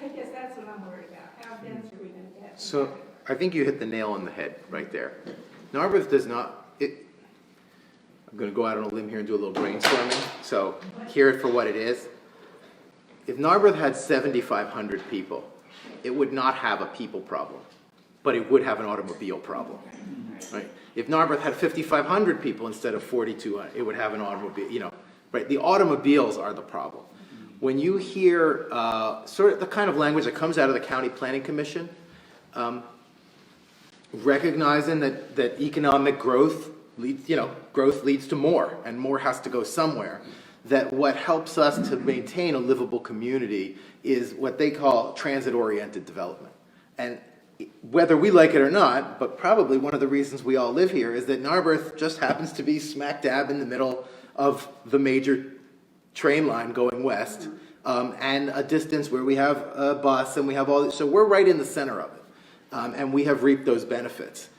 I guess that's what I'm worried about. How dense are we going to get? So I think you hit the nail on the head right there. Narberth does not, I'm going to go out on a limb here and do a little brainstorming, so hear it for what it is. If Narberth had 7,500 people, it would not have a people problem, but it would have an automobile problem, right? If Narberth had 5,500 people instead of 4,200, it would have an automobile, right? The automobiles are the problem. When you hear sort of the kind of language that comes out of the County Planning Commission, recognizing that economic growth leads to more, and more has to go somewhere, that what helps us to maintain a livable community is what they call transit-oriented development. And whether we like it or not, but probably one of the reasons we all live here is that Narberth just happens to be smack dab in the middle of the major train line going west, and a distance where we have a bus and we have all, so we're right in the center of it, and we have reaped those benefits.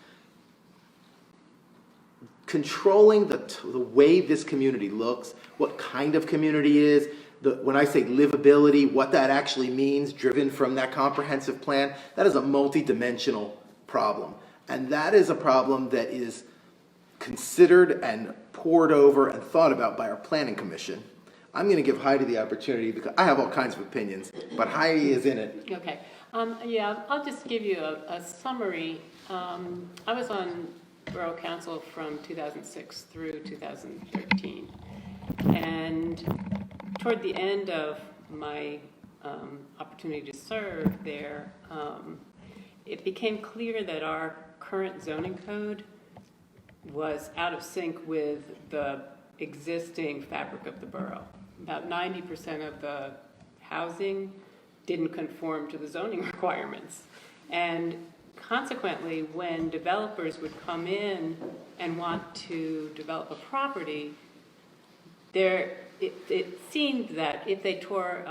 Controlling the way this community looks, what kind of community it is, when I say livability, what that actually means, driven from that comprehensive plan, that is a multidimensional problem. And that is a problem that is considered and pored over and thought about by our planning commission. I'm going to give Heidi the opportunity because I have all kinds of opinions, but Heidi is in it. Okay. I'll just give you a summary. I was on Borough Council from 2006 through 2013. And toward the end of my opportunity to serve there, it became clear that our current zoning code was out of sync with the existing fabric of the borough. About 90% of the housing didn't conform to the zoning requirements. And consequently, when developers would come in and want to develop a property, it seemed that if they tore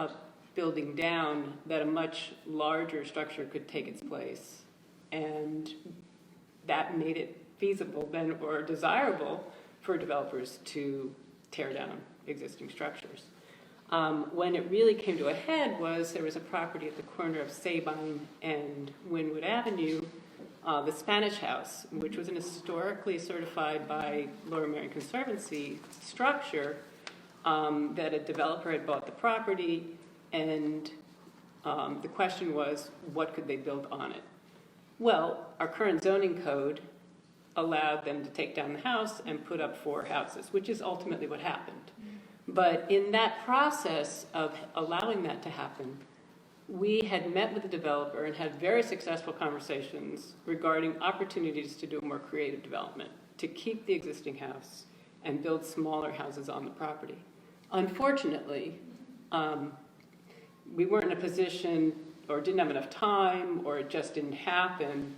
building down, that a much larger structure could take its place. And that made it feasible then, or desirable, for developers to tear down existing structures. When it really came to a head was there was a property at the corner of Sabine and Wynwood Avenue, the Spanish House, which was an historically certified by Lower Merion Conservancy structure, that a developer had bought the property, and the question was, what could they build on it? Well, our current zoning code allowed them to take down the house and put up 4 houses, which is ultimately what happened. But in that process of allowing that to happen, we had met with the developer and had very successful conversations regarding opportunities to do a more creative development, to keep the existing house and build smaller houses on the property. Unfortunately, we weren't in a position, or didn't have enough time, or it just didn't happen.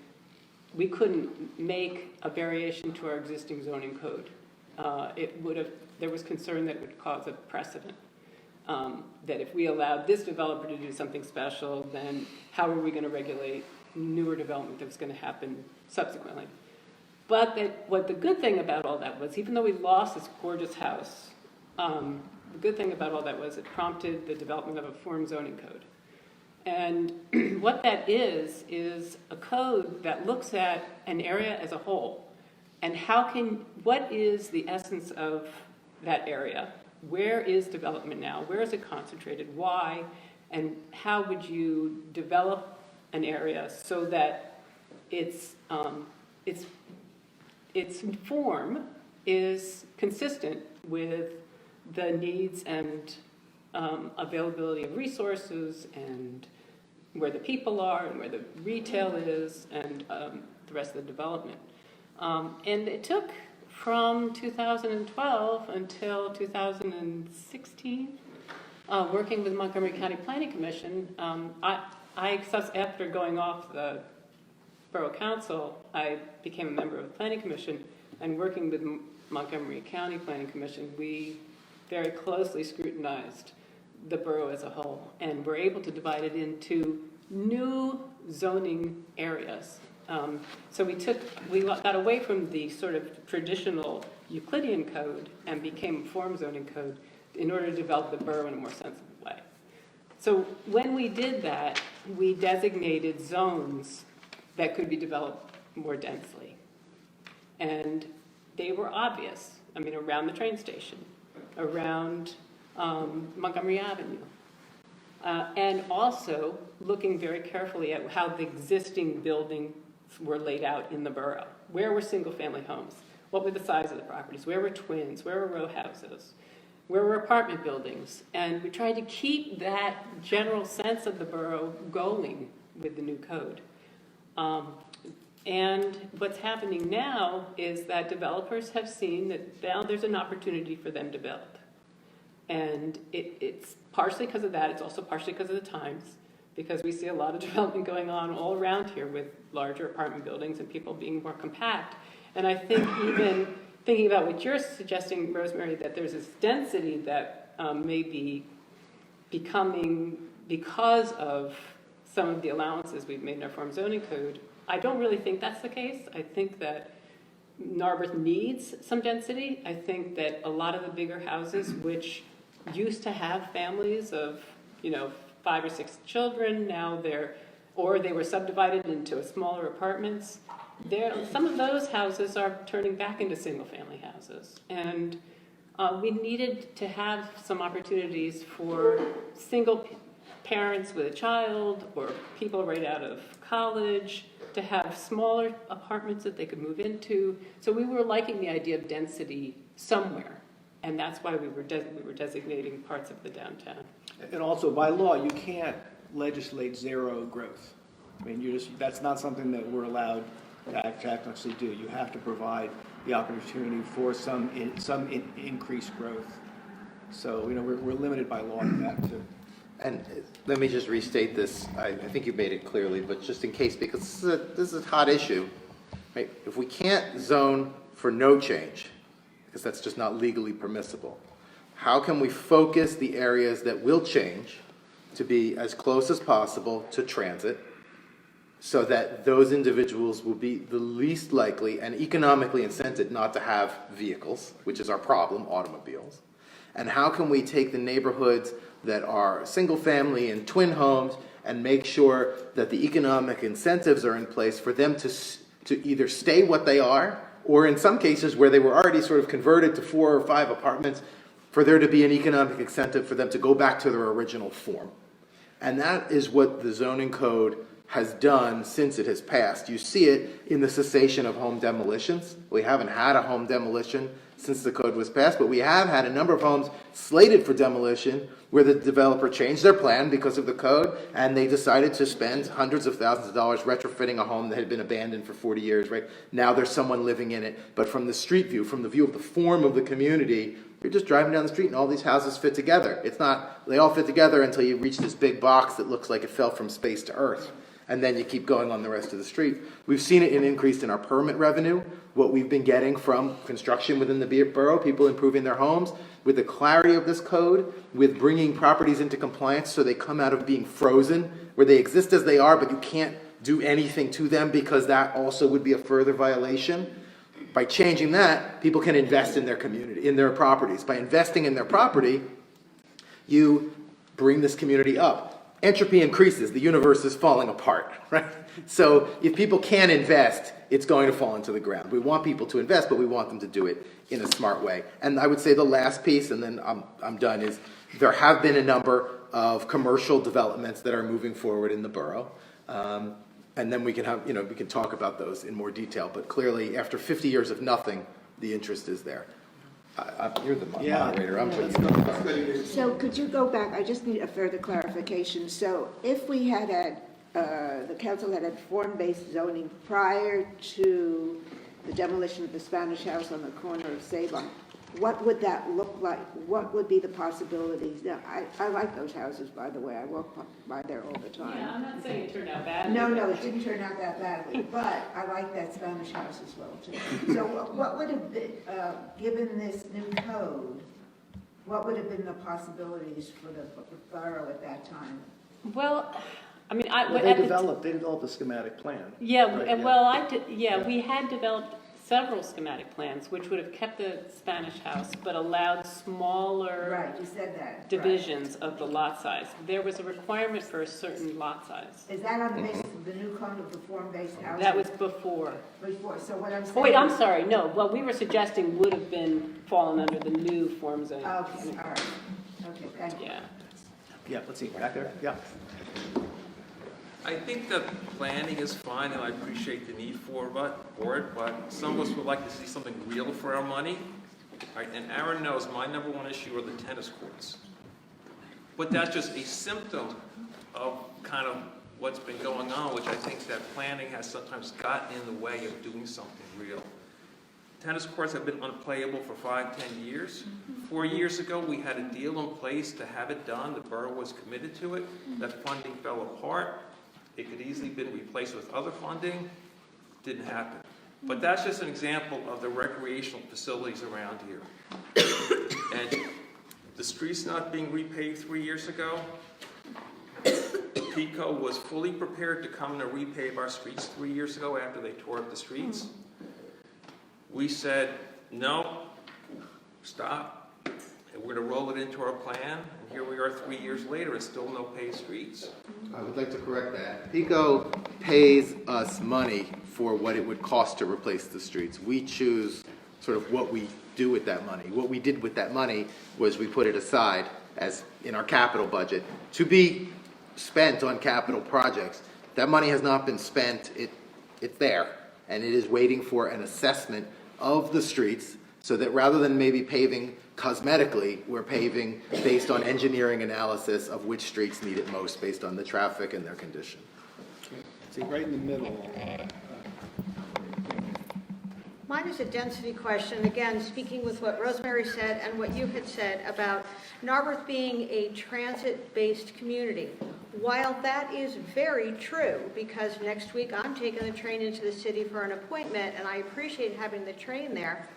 We couldn't make a variation to our existing zoning code. There was concern that it would cause a precedent. That if we allowed this developer to do something special, then how are we going to regulate newer development that was going to happen subsequently? But what the good thing about all that was, even though we lost this gorgeous house, the good thing about all that was it prompted the development of a form zoning code. And what that is a code that looks at an area as a whole, and what is the essence of that area? Where is development now? Where is it concentrated? Why? And how would you develop an area so that its form is consistent with the needs and availability of resources, and where the people are, and where the retail is, and the rest of the development. And it took from 2012 until 2016, working with Montgomery County Planning Commission. After going off the Borough Council, I became a member of the Planning Commission, and working with Montgomery County Planning Commission, we very closely scrutinized the borough as a whole, and were able to divide it into new zoning areas. So we got away from the sort of traditional Euclidean code and became a form zoning code in order to develop the borough in a more sensible way. So when we did that, we designated zones that could be developed more densely. And they were obvious. I mean, around the train station, around Montgomery Avenue, and also looking very carefully at how the existing buildings were laid out in the borough. Where were single-family homes? What were the size of the properties? Where were twins? Where were row houses? Where were apartment buildings? And we tried to keep that general sense of the borough going with the new code. And what's happening now is that developers have seen that now there's an opportunity for them to build. And it's partially because of that. It's also partially because of the times, because we see a lot of development going on all around here with larger apartment buildings and people being more compact. And I think even thinking about what you're suggesting, Rosemary, that there's this density that may be becoming because of some of the allowances we've made in our form zoning code, I don't really think that's the case. I think that Narberth needs some density. I think that a lot of the bigger houses, which used to have families of, 5 or 6 children, now they were subdivided into smaller apartments. Some of those houses are turning back into single-family houses. And we needed to have some opportunities for single parents with a child, or people right out of college, to have smaller apartments that they could move into. So we were liking the idea of density somewhere, and that's why we were designating parts of the downtown. And also, by law, you can't legislate zero growth. I mean, that's not something that we're allowed to actually do. You have to provide the opportunity for some increased growth. So, we're limited by law to that too. And let me just restate this. I think you made it clearly, but just in case, because this is a hot issue, right? If we can't zone for no change, because that's just not legally permissible, how can we focus the areas that will change to be as close as possible to transit, so that those individuals will be the least likely and economically incented not to have vehicles, which is our problem, automobiles? And how can we take the neighborhoods that are single family and twin homes and make sure that the economic incentives are in place for them to either stay what they are, or in some cases where they were already sort of converted to 4 or 5 apartments, for there to be an economic incentive for them to go back to their original form? And that is what the zoning code has done since it has passed. You see it in the cessation of home demolitions. We haven't had a home demolition since the code was passed, but we have had a number of homes slated for demolition where the developer changed their plan because of the code, and they decided to spend hundreds of thousands of dollars retrofitting a home that had been abandoned for 40 years, right? Now there's someone living in it, but from the street view, from the view of the form of the community, you're just driving down the street and all these houses fit together. It's not, they all fit together until you reach this big box that looks like it fell from space to earth. And then you keep going on the rest of the street. We've seen it in increase in our permit revenue, what we've been getting from construction within the borough, people improving their homes, with the clarity of this code, with bringing properties into compliance so they come out of being frozen, where they exist as they are, but you can't do anything to them because that also would be a further violation. By changing that, people can invest in their community, in their properties. By investing in their property, you bring this community up. Entropy increases, the universe is falling apart, right? So if people can't invest, it's going to fall into the ground. We want people to invest, but we want them to do it in a smart way. And I would say the last piece, and then I'm done, is there have been a number of commercial developments that are moving forward in the borough. And then we can have, we can talk about those in more detail. But clearly, after 50 years of nothing, the interest is there. You're the moderator. I'm putting you on. So could you go back? I just need a further clarification. So if we had the council had form-based zoning prior to the demolition of the Spanish house on the corner of Sabine, what would that look like? What would be the possibilities? Now, I like those houses, by the way. I walk by there all the time. Yeah, I'm not saying it turned out badly. No, it didn't turn out that badly, but I like that Spanish house as well, too. So what would have been, given this new code, what would have been the possibilities for the borough at that time? Well, I mean, They developed a schematic plan. Yeah, right? well, we had developed several schematic plans, which would have kept the Spanish house, but allowed smaller Right, you said that. divisions of the lot size. There was a requirement for a certain lot size. Is that on the basis of the new code of the form-based housing? That was before. Before, so what I'm saying... Oh, wait, I'm sorry, no, what we were suggesting would have been fallen under the new form zone. Okay, all right. Okay, thank you. Yeah. Yeah, let's see, back there, yeah. I think that planning is fine, and I appreciate the need for it, but some of us would like to see something real for our money. Right? And Aaron knows my number one issue are the tennis courts. But that's just a symptom of kind of what's been going on, which I think that planning has sometimes gotten in the way of doing something real. Tennis courts have been unplayable for 5-10 years. 4 years ago, we had a deal in place to have it done. The borough was committed to it. That funding fell apart. It could easily have been replaced with other funding. Didn't happen. But that's just an example of the recreational facilities around here. And the streets not being repaved 3 years ago, PICO was fully prepared to come and repave our streets 3 years ago after they tore up the streets. We said, no, stop, and we're going to roll it into our plan. And here we are 3 years later, and still no paved streets. I would like to correct that. PICO pays us money for what it would cost to replace the streets. We choose sort of what we do with that money. What we did with that money was we put it aside as in our capital budget to be spent on capital projects. That money has not been spent. It's there, and it is waiting for an assessment of the streets so that rather than maybe paving cosmetically, we're paving based on engineering analysis of which streets need it most based on the traffic and their condition. See, right in the middle. Mine is a density question, again, speaking with what Rosemary said and what you had said about Narberth being a transit-based community. While that is very true, because next week I'm taking the train into the city for an appointment, and I appreciate having the train there,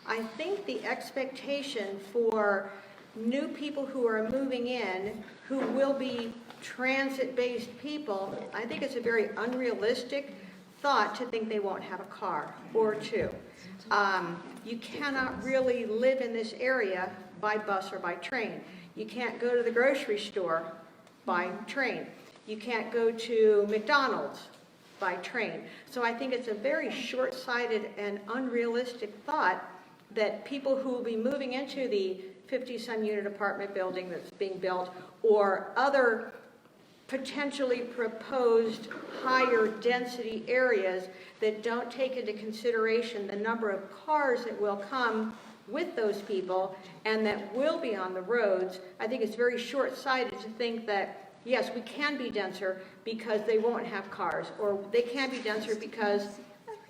I think the expectation for new people who are moving in, who will be transit-based people, I think it's a very unrealistic thought to think they won't have a car or two. You cannot really live in this area by bus or by train. You can't go to the grocery store by train. You can't go to McDonald's by train. So I think it's a very short-sighted and unrealistic thought that people who will be moving into the 50-some unit apartment building that's being built or other potentially proposed higher density areas that don't take into consideration the number of cars that will come with those people and that will be on the roads. I think it's very short-sighted to think that, yes, we can be denser because they won't have cars, or they can be denser because,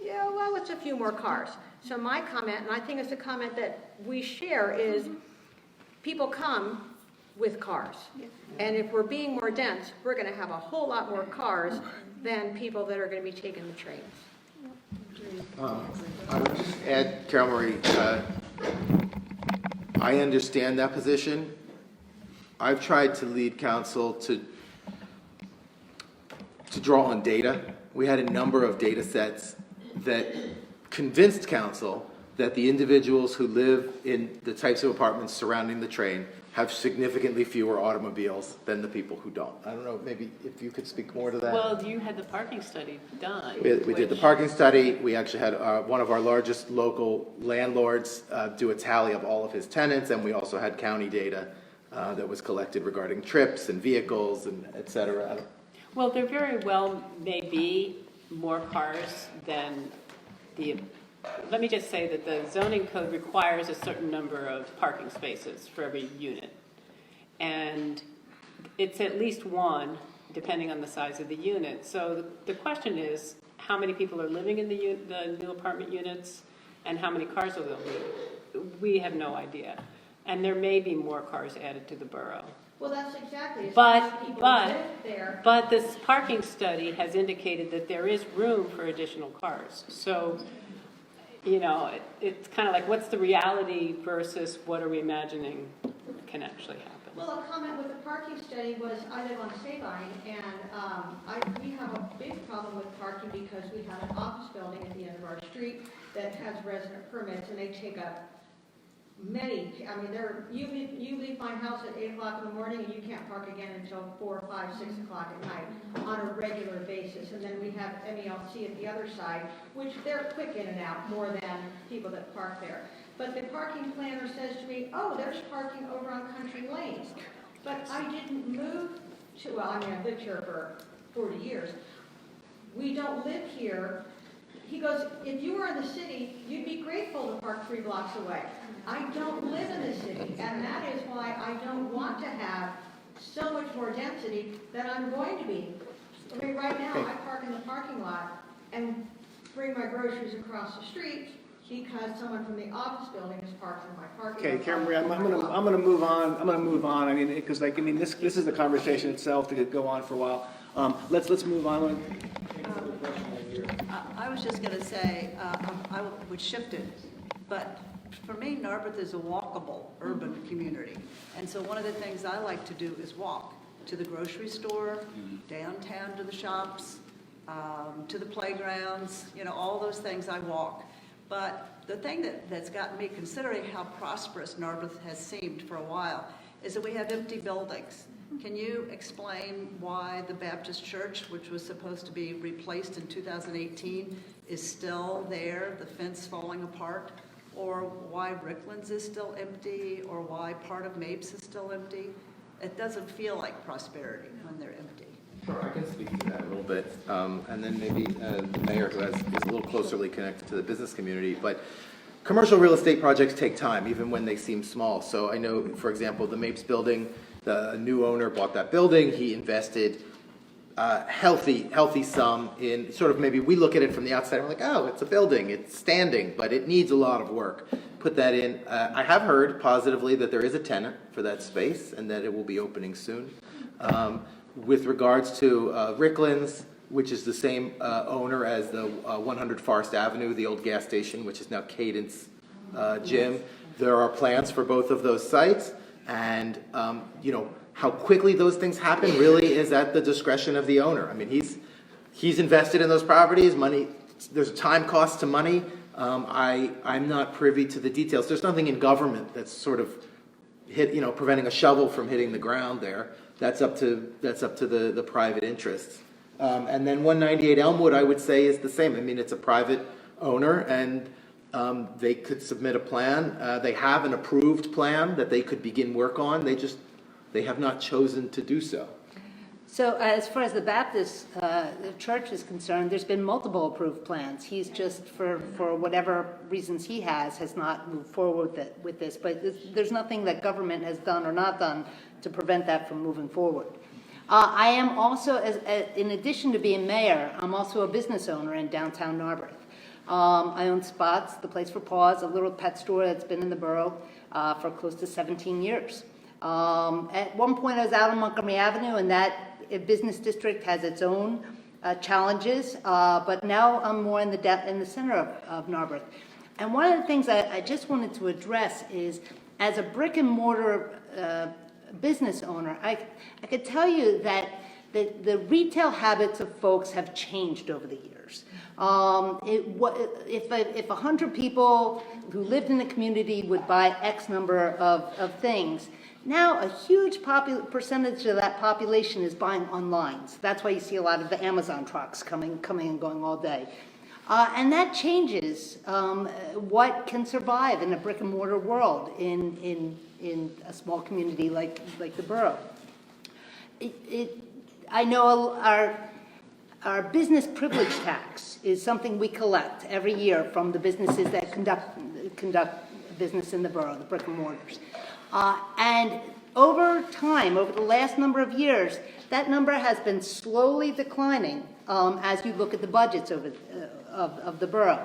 yeah, well, it's a few more cars. So my comment, and I think it's a comment that we share, is people come with cars. And if we're being more dense, we're going to have a whole lot more cars than people that are going to be taking the trains. I would just add, Carol Marie, I understand that position. I've tried to lead council to draw on data. We had a number of data sets that convinced council that the individuals who live in the types of apartments surrounding the train have significantly fewer automobiles than the people who don't. I don't know, maybe if you could speak more to that. Well, you had the parking study done. We did the parking study. We actually had one of our largest local landlords do a tally of all of his tenants, and we also had county data that was collected regarding trips and vehicles and et cetera. Well, there very well may be more cars than let me just say that the zoning code requires a certain number of parking spaces for every unit. And it's at least one, depending on the size of the unit. So the question is, how many people are living in the new apartment units, and how many cars will there be? We have no idea. And there may be more cars added to the borough. Well, that's exactly. But this parking study has indicated that there is room for additional cars. So, you know, it's kind of like, what's the reality versus what are we imagining can actually happen? Well, a comment with the parking study was, I live on Sabine, and we have a big problem with parking because we have an office building at the end of our street that has resident permits, and they take up many, I mean, you leave my house at 8 o'clock in the morning and you can't park again until 4, 5, 6 o'clock at night on a regular basis. And then we have MELC at the other side, which they're quick in and out more than people that park there. But the parking planner says to me, oh, there's parking over on Country Lane. But I didn't move to, well, I mean, I've lived here for 40 years. We don't live here. He goes, if you were in the city, you'd be grateful to park 3 blocks away. I don't live in the city, and that is why I don't want to have so much more density than I'm going to be. I mean, right now, I park in the parking lot and bring my groceries across the street because someone from the office building is parked in my parking lot. Okay, Karen Marie, I'm gonna move on. I'm gonna move on. I mean, because like, I mean, this is the conversation itself that could go on for a while. Let's move on. I was just going to say, I would shift it, but for me, Narberth is a walkable urban community. And so one of the things I like to do is walk to the grocery store, downtown to the shops, to the playgrounds, you know, all those things I walk. But the thing that's gotten me, considering how prosperous Narberth has seemed for a while, is that we have empty buildings. Can you explain why the Baptist Church, which was supposed to be replaced in 2018, is still there, the fence falling apart? Or why Ricklands is still empty, or why part of Mapes is still empty? It doesn't feel like prosperity when they're empty. Sure, I can speak to that a little bit, and then maybe the mayor, who is a little closely connected to the business community. But commercial real estate projects take time, even when they seem small. So I know, for example, the Mapes building, the new owner bought that building. He invested healthy sum in sort of, maybe we look at it from the outside and we're like, oh, it's a building, it's standing, but it needs a lot of work. Put that in. I have heard positively that there is a tenant for that space and that it will be opening soon. With regards to Ricklands, which is the same owner as the 100 Forest Avenue, the old gas station, which is now Cadence Gym. There are plans for both of those sites, and you know, How quickly those things happen really is at the discretion of the owner. I mean, he's invested in those properties, money, there's a time cost to money. I'm not privy to the details. There's nothing in government that's sort of preventing a shovel from hitting the ground there. That's up to the private interests. And then 198 Elmwood, I would say, is the same. I mean, it's a private owner, and they could submit a plan. They have an approved plan that they could begin work on. They have not chosen to do so. So as far as the Baptist church is concerned, there's been multiple approved plans. He's just, for whatever reasons he has not moved forward with this. But there's nothing that government has done or not done to prevent that from moving forward. I am also, in addition to being mayor, I'm also a business owner in downtown Narberth. I own Spots, the Place for Paws, a little pet store that's been in the borough for close to 17 years. At one point I was out on Montgomery Avenue, and that business district has its own challenges, but now I'm more in the center of Narberth. And one of the things I just wanted to address is, as a brick and mortar business owner, I could tell you that the retail habits of folks have changed over the years. If 100 people who lived in the community would buy X number of things, now a huge percentage of that population is buying online. So that's why you see a lot of the Amazon trucks coming and going all day. And that changes what can survive in a brick and mortar world in a small community like the borough. I know our business privilege tax is something we collect every year from the businesses that conduct business in the borough, the brick and mortars. And over time, over the last number of years, that number has been slowly declining as you look at the budgets of the borough.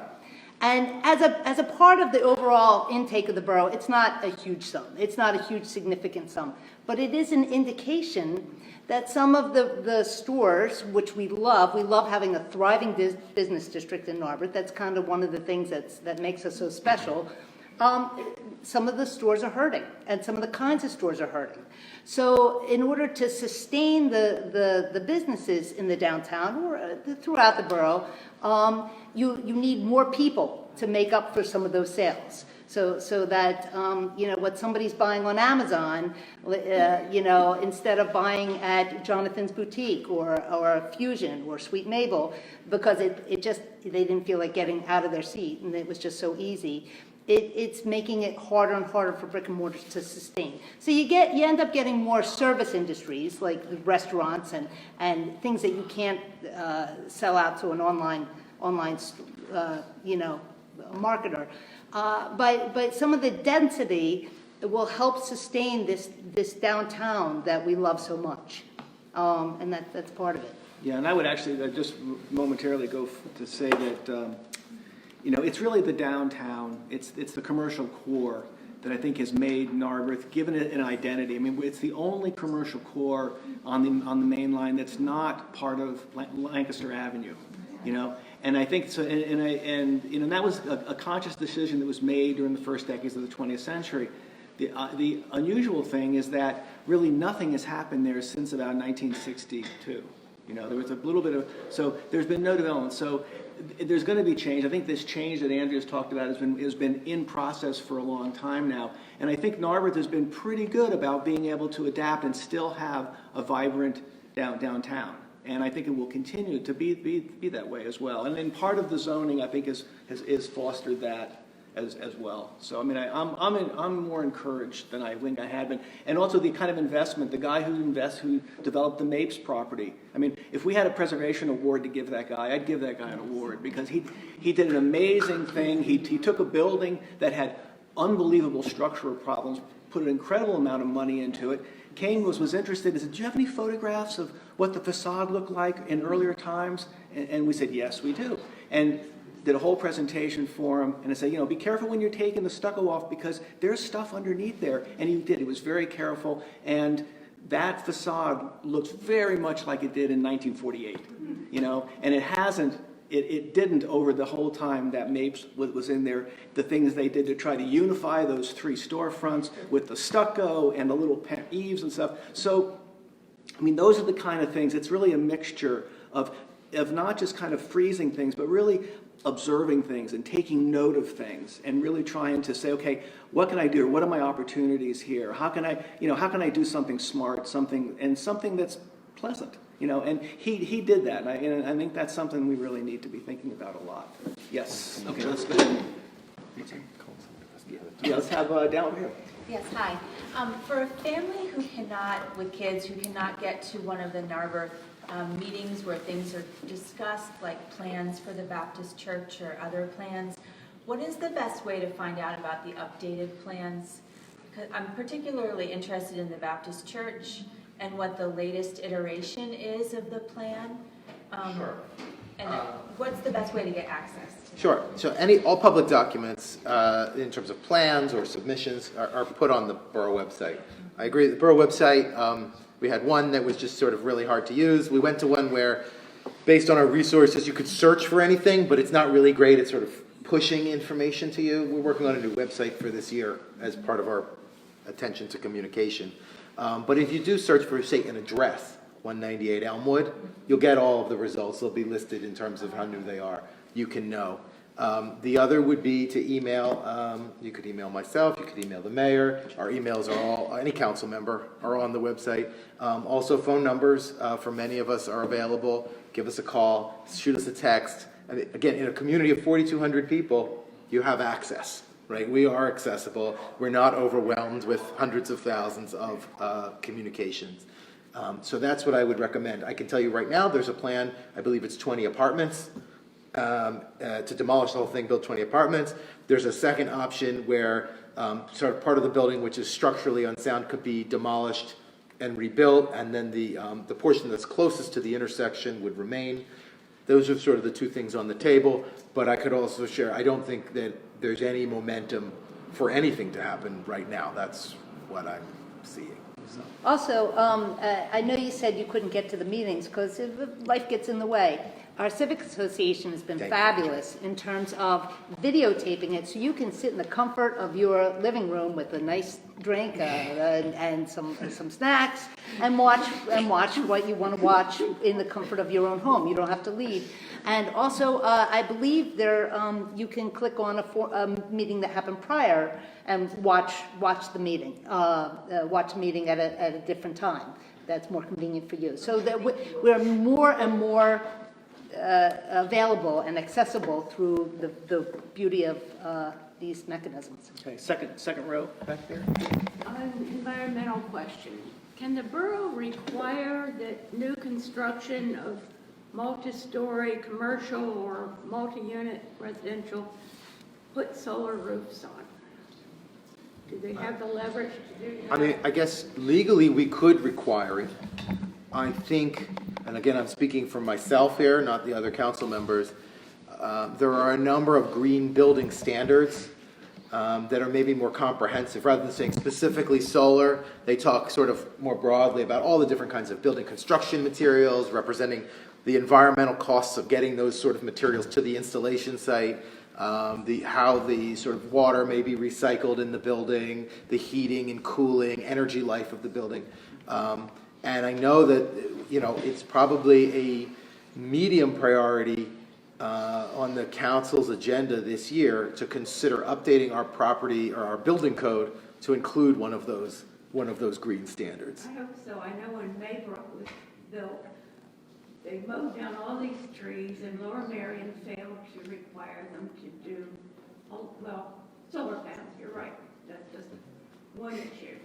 And as a part of the overall intake of the borough, it's not a huge sum. It's not a huge significant sum. But it is an indication that some of the stores, which we love having a thriving business district in Narberth. That's kind of one of the things that makes us so special. Some of the stores are hurting, and some of the kinds of stores are hurting. So in order to sustain the businesses in the downtown or throughout the borough, you need more people to make up for some of those sales. So that, what somebody's buying on Amazon, instead of buying at Jonathan's Boutique or Fusion or Sweet Mabel, because they didn't feel like getting out of their seat and it was just so easy. It's making it harder and harder for brick and mortars to sustain. So you end up getting more service industries like the restaurants and things that you can't sell out to an online marketer. But some of the density will help sustain this downtown that we love so much, and that's part of it. Yeah, and I would actually just momentarily go to say that. It's really the downtown, it's the commercial core that I think has made Narberth, given it an identity. I mean, it's the only commercial core on the main line that's not part of Lancaster Avenue, And I think so, and that was a conscious decision that was made during the first decades of the 20th century. The unusual thing is that really nothing has happened there since about 1962. There was a little bit of, so there's been no development. So there's going to be change. I think this change that Andrea's talked about has been in process for a long time now. And I think Narberth has been pretty good about being able to adapt and still have a vibrant downtown. And I think it will continue to be that way as well. And then part of the zoning, I think, is fostered that as well. So I mean, I'm more encouraged than I think I had been, and also the kind of investment. The guy who developed the Mapes property. I mean, if we had a preservation award to give that guy, I'd give that guy an award because he did an amazing thing. He took a building that had unbelievable structural problems, put an incredible amount of money into it. Kane was interested. He said, "Do you have any photographs of what the facade looked like in earlier times?" And we said, "Yes, we do." And did a whole presentation for him, and I said, be careful when you're taking the stucco off because there's stuff underneath there. And he did. He was very careful, and that facade looks very much like it did in 1948, and it hasn't it didn't over the whole time that Mapes was in there. The things they did to try to unify those 3 storefronts with the stucco and the little eaves and stuff. So, I mean, those are the kind of things. It's really a mixture of not just kind of freezing things, but really observing things and taking note of things and really trying to say, okay, what can I do? What are my opportunities here? How can I do something smart, something that's pleasant? And he did that, and I think that's something we really need to be thinking about a lot. Yes. Okay, let's go. Yeah, let's have down here. Yes, hi. For a family with kids who cannot get to one of the Narberth meetings where things are discussed, like plans for the Baptist church or other plans, what is the best way to find out about the updated plans? Because I'm particularly interested in the Baptist church and what the latest iteration is of the plan. Sure. And what's the best way to get access to Sure. So all public documents in terms of plans or submissions are put on the Borough website. I agree. The Borough website, we had one that was just sort of really hard to use. We went to one where, based on our resources, you could search for anything, but it's not really great at sort of pushing information to you. We're working on a new website for this year as part of our attention to communication. But if you do search for, say, an address, 198 Elmwood, you'll get all of the results. They'll be listed in terms of how new they are. You can know. The other would be to email. You could email myself. You could email the mayor. Our emails are all, any council member are on the website. Also, phone numbers for many of us are available. Give us a call. Shoot us a text. And again, in a community of 4,200 people, you have access. Right, we are accessible. We're not overwhelmed with hundreds of thousands of communications. So that's what I would recommend. I can tell you right now, there's a plan. I believe it's 20 apartments to demolish the whole thing, build 20 apartments. There's a second option where sort of part of the building, which is structurally unsound, could be demolished and rebuilt, and then the portion that's closest to the intersection would remain. Those are sort of the two things on the table. But I could also share, I don't think that there's any momentum for anything to happen right now. That's what I'm seeing. So. Also, I know you said you couldn't get to the meetings because life gets in the way. Our Civic Association has been fabulous in terms of videotaping it, so you can sit in the comfort of your living room with a nice drink and some snacks and watch what you want to watch in the comfort of your own home. You don't have to leave. And also, I believe there you can click on a meeting that happened prior and watch the meeting. Watch a meeting at a different time. That's more convenient for you. So that we're more and more available and accessible through the beauty of these mechanisms. Okay, second row back there. An environmental question. Can the borough require that new construction of multi-story commercial or multi-unit residential put solar roofs on? Do they have the leverage to do that? I mean, I guess legally we could require it. I think, and again, I'm speaking for myself here, not the other council members, there are a number of green building standards that are maybe more comprehensive. Rather than saying specifically solar, they talk sort of more broadly about all the different kinds of building construction materials, representing the environmental costs of getting those sort of materials to the installation site, how the sort of water may be recycled in the building, the heating and cooling, energy life of the building. And I know that, it's probably a medium priority on the council's agenda this year to consider updating our property or our building code to include one of those green standards. I hope so. I know when Maybrook was built, they mowed down all these trees, and Lower Merion failed to require them to do, solar panels. You're right. That's just one issue.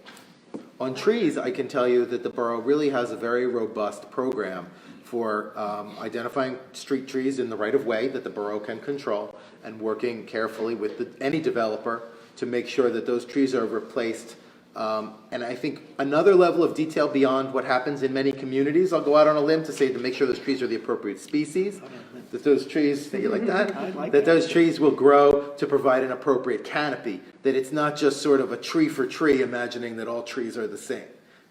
On trees, I can tell you that the borough really has a very robust program for identifying street trees in the right-of-way that the borough can control and working carefully with any developer to make sure that those trees are replaced. And I think another level of detail beyond what happens in many communities, I'll go out on a limb to say to make sure those trees are the appropriate species, that those trees, you like that? That those trees will grow to provide an appropriate canopy, that it's not just sort of a tree for tree, imagining that all trees are the same.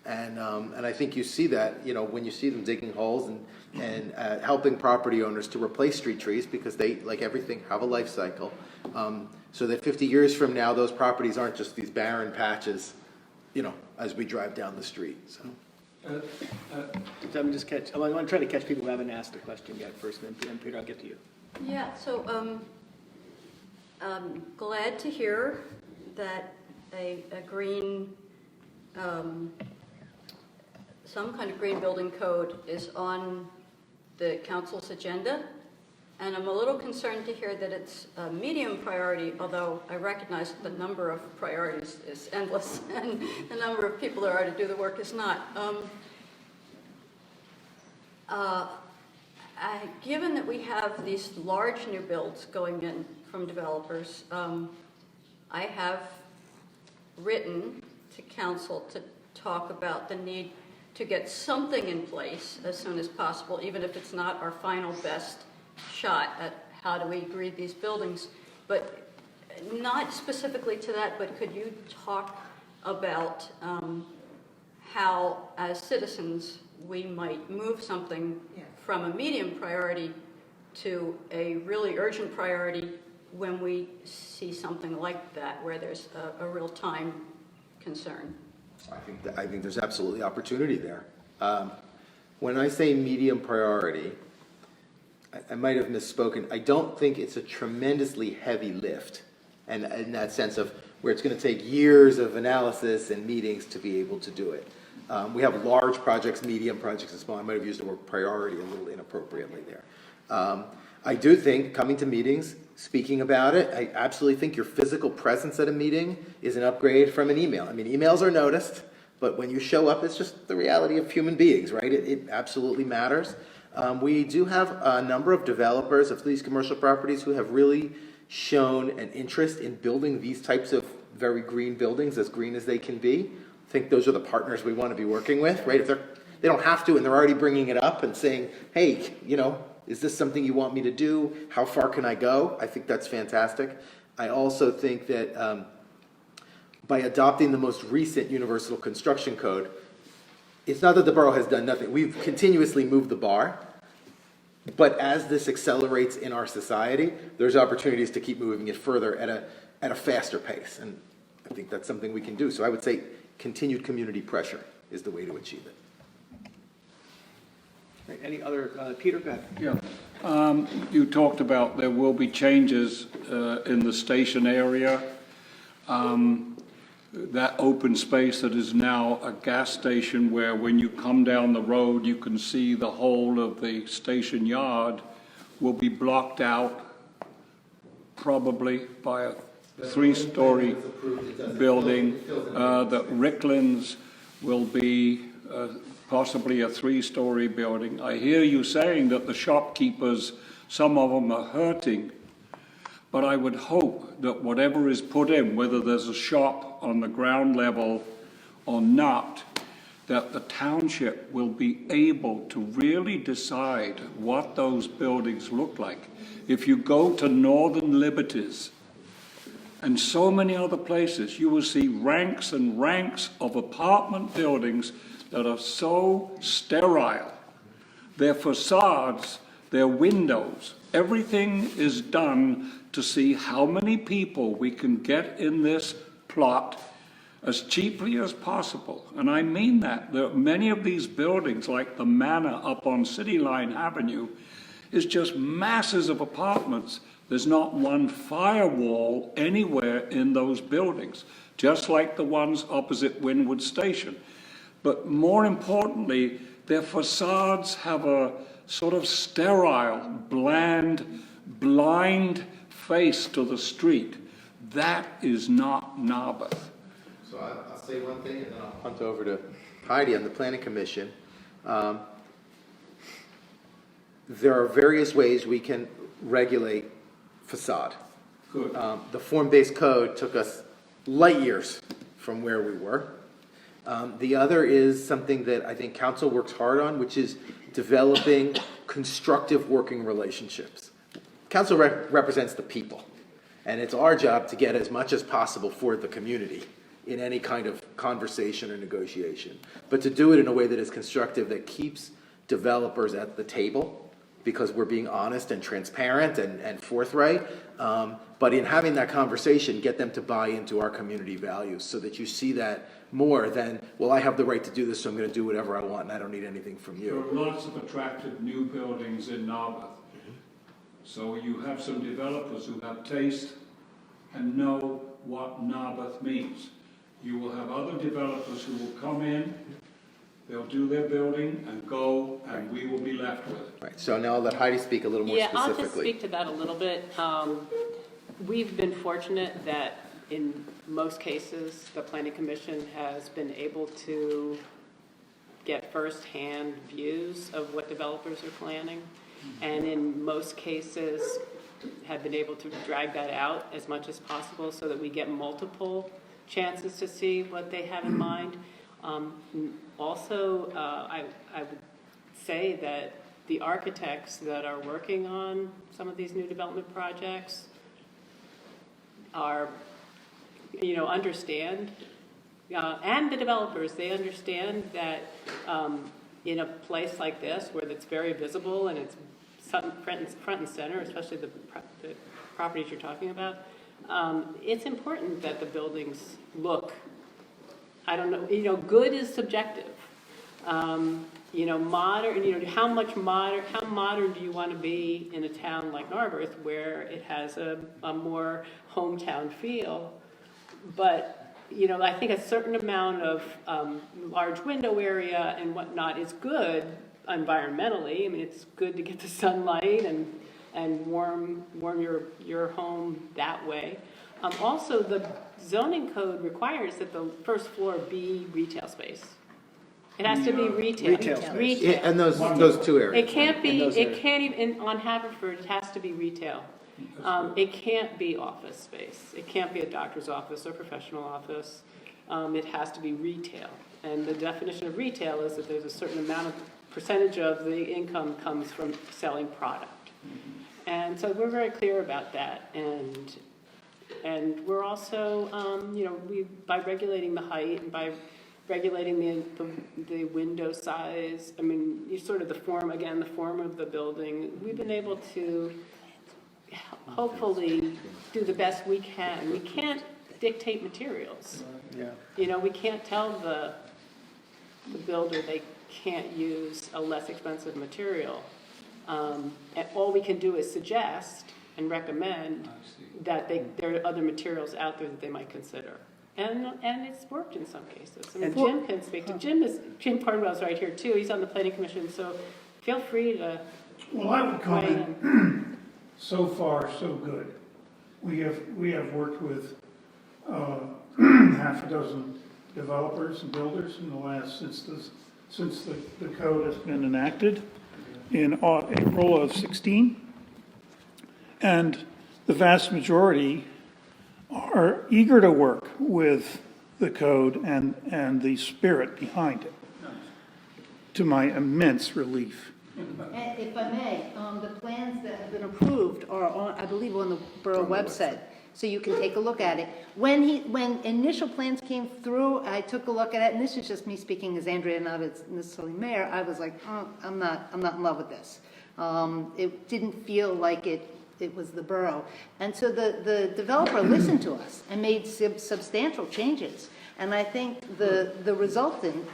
And I think you see that, when you see them digging holes and helping property owners to replace street trees because they, like everything, have a life cycle. So that 50 years from now, those properties aren't just these barren patches, as we drive down the street. So. Let me just catch, I want to try to catch people who haven't asked a question yet first, and then Peter, I'll get to you. Yeah, so glad to hear that a green, some kind of green building code is on the council's agenda. And I'm a little concerned to hear that it's a medium priority, although I recognize that the number of priorities is endless and the number of people there are to do the work is not. Given that we have these large new builds going in from developers, I have written to council to talk about the need to get something in place as soon as possible, even if it's not our final best shot at how do we grade these buildings. But not specifically to that, but could you talk about how, as citizens, we might move something from a medium priority to a really urgent priority when we see something like that, where there's a real time concern? I think there's absolutely opportunity there. When I say medium priority, I might have misspoken. I don't think it's a tremendously heavy lift, and in that sense of where it's going to take years of analysis and meetings to be able to do it. We have large projects, medium projects, and small. I might have used the word priority a little inappropriately there. I do think coming to meetings, speaking about it, I absolutely think your physical presence at a meeting is an upgrade from an email. I mean, emails are noticed, but when you show up, it's just the reality of human beings, right? It absolutely matters. We do have a number of developers of these commercial properties who have really shown an interest in building these types of very green buildings, as green as they can be. I think those are the partners we want to be working with, right? If they don't have to and they're already bringing it up and saying, hey, is this something you want me to do? How far can I go? I think that's fantastic. I also think that by adopting the most recent Universal Construction Code, it's not that the borough has done nothing. We've continuously moved the bar. But as this accelerates in our society, there's opportunities to keep moving it further at a faster pace. And I think that's something we can do. So I would say continued community pressure is the way to achieve it. Right, any other, Peter, go ahead. Yeah. You talked about there will be changes in the station area. That open space that is now a gas station where when you come down the road you can see the whole of the station yard will be blocked out probably by a 3-story building. The Ricklands will be possibly a 3-story building. I hear you saying that the shopkeepers, some of them are hurting, but I would hope that whatever is put in, whether there's a shop on the ground level or not, that the township will be able to really decide what those buildings look like. If you go to Northern Liberties and so many other places, you will see ranks and ranks of apartment buildings that are so sterile. Their facades, their windows, everything is done to see how many people we can get in this plot as cheaply as possible. And I mean that. There are many of these buildings, like the Manor up on City Line Avenue, is just masses of apartments. There's not one firewall anywhere in those buildings, just like the ones opposite Wynwood Station. But more importantly, their facades have a sort of sterile, bland, blind face to the street. That is not Narberth. So I'll say one thing and then I'll punt over to Heidi on the Planning Commission. There are various ways we can regulate facade. Good. The form-based code took us light years from where we were. The other is something that I think council works hard on, which is developing constructive working relationships. Council represents the people, and it's our job to get as much as possible for the community in any kind of conversation or negotiation, but to do it in a way that is constructive, that keeps developers at the table because we're being honest and transparent and forthright. But in having that conversation, get them to buy into our community values so that you see that more than, well, I have the right to do this, so I'm going to do whatever I want and I don't need anything from There you. are lots of attractive new buildings in Narberth. So you have some developers who have taste and know what Narberth means. You will have other developers who will come in, they'll do their building and go, and we will be left with it. Right, so now I'll let Heidi speak a little more Yeah, I'll just specifically. speak to that a little bit. We've been fortunate that in most cases, the Planning Commission has been able to get firsthand views of what developers are planning, and in most cases have been able to drag that out as much as possible so that we get multiple chances to see what they have in mind. Also, I would say that the architects that are working on some of these new development projects are, understand, and the developers, they understand that in a place like this where it's very visible and it's front and center, especially the properties you're talking about, it's important that the buildings look, I don't know, good is subjective. Modern, how modern do you want to be in a town like Narberth where it has a more hometown feel? But, I think a certain amount of large window area and whatnot is good environmentally. I mean, it's good to get the sunlight and warm your home that way. Also, the zoning code requires that the first floor be retail space. It has to be retail. Retail space. Yeah, and those two areas. It can't be, even, on Haverford, it has to be retail. It can't be office space. It can't be a doctor's office or professional office. It has to be retail. And the definition of retail is that there's a certain amount of percentage of the income comes from selling product. And so we're very clear about that. And we're also, by regulating the height and by regulating the window size, I mean, the form of the building, we've been able to hopefully do the best we can. We can't dictate materials. Yeah. We can't tell the builder they can't use a less expensive material. And all we can do is suggest and recommend that there are other materials out there that they might consider. And it's worked in some cases. I mean, Jim can speak to. Jim Parnwell's right here too. He's on the Planning Commission, so feel free to. Well, I would comment. So far, so good. We have worked with half a dozen developers and builders in the last since the code has been enacted in April of 16, and the vast majority are eager to work with the code and the spirit behind it, to my immense relief. And if I may, the plans that have been approved are on, I believe, on the Borough website, so you can take a look at it. When initial plans came through, I took a look at it, and this is just me speaking as Andrea, not as necessarily mayor. I was like, oh, I'm not in love with this. It didn't feel like it was the borough. And so the developer listened to us and made substantial changes. And I think the resultant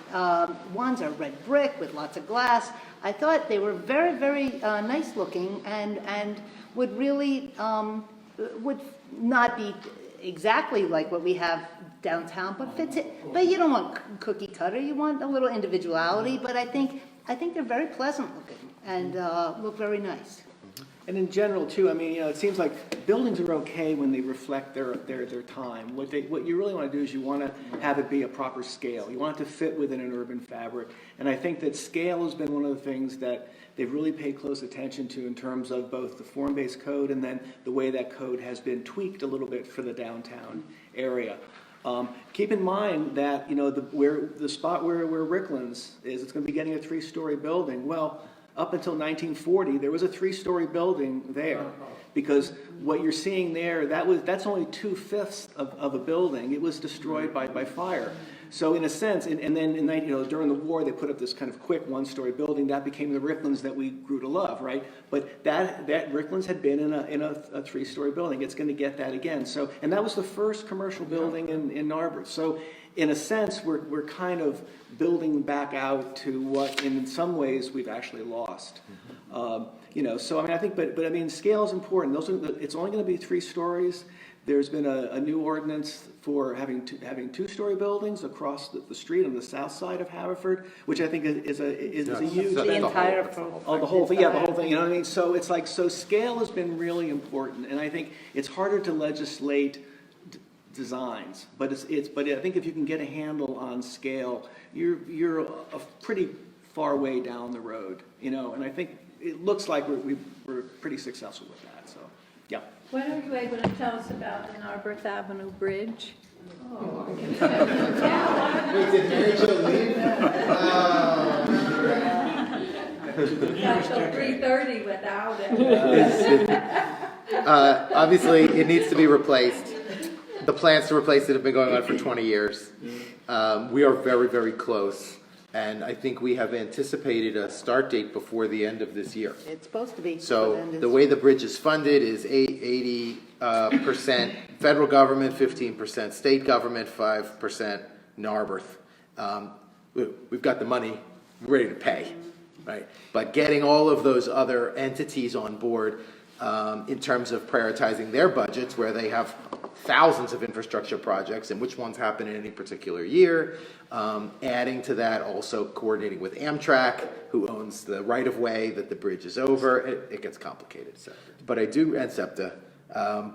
ones are red brick with lots of glass. I thought they were very, very nice looking and would really, would not be exactly like what we have downtown, but fits it. But you don't want cookie cutter, you want a little individuality, but I think they're very pleasant looking and look very nice. And in general, too, I mean, it seems like buildings are okay when they reflect their time. What you really want to do is you want to have it be a proper scale. You want it to fit within an urban fabric. And I think that scale has been one of the things that they've really paid close attention to in terms of both the form-based code and then the way that code has been tweaked a little bit for the downtown area. Keep in mind that, the spot where Ricklands is, it's going to be getting a 3-story building. Well, up until 1940, there was a 3-story building there, because what you're seeing there, that's only 2/5 of a building. It was destroyed by fire. So in a sense, and then during the war, they put up this kind of quick one-story building that became the Ricklands that we grew to love, right? But that Ricklands had been in a three-story building. It's going to get that again. So, and that was the first commercial building in Narberth. So in a sense, we're kind of building back out to what, in some ways, we've actually lost. So I mean, I think, but I mean, scale is important. It's only going to be 3 stories. There's been a new ordinance for having two-story buildings across the street on the south side of Haverford, which I think is a huge. The entire. The whole thing. Yeah, the whole thing. You know what I mean? So it's like, so scale has been really important, and I think it's harder to legislate designs, but but I think if you can get a handle on scale, you're a pretty far way down the road, and I think it looks like we're pretty successful with that. So, yeah. When are you able to tell us about the Narberth Avenue Bridge? Wait, did Mary Jo leave? Not till 3:30 without it. Obviously, it needs to be replaced. The plans to replace it have been going on for 20 years. We are very, very close, and I think we have anticipated a start date before the end of this year. It's supposed to be. So the way the bridge is funded is 80% federal government, 15% state government, 5% Narberth. We've got the money ready to pay, right? But getting all of those other entities on board in terms of prioritizing their budgets, where they have thousands of infrastructure projects and which ones happen in any particular year. Adding to that, also coordinating with Amtrak, who owns the right-of-way that the bridge is over. It gets complicated. But I do, and SEPTA,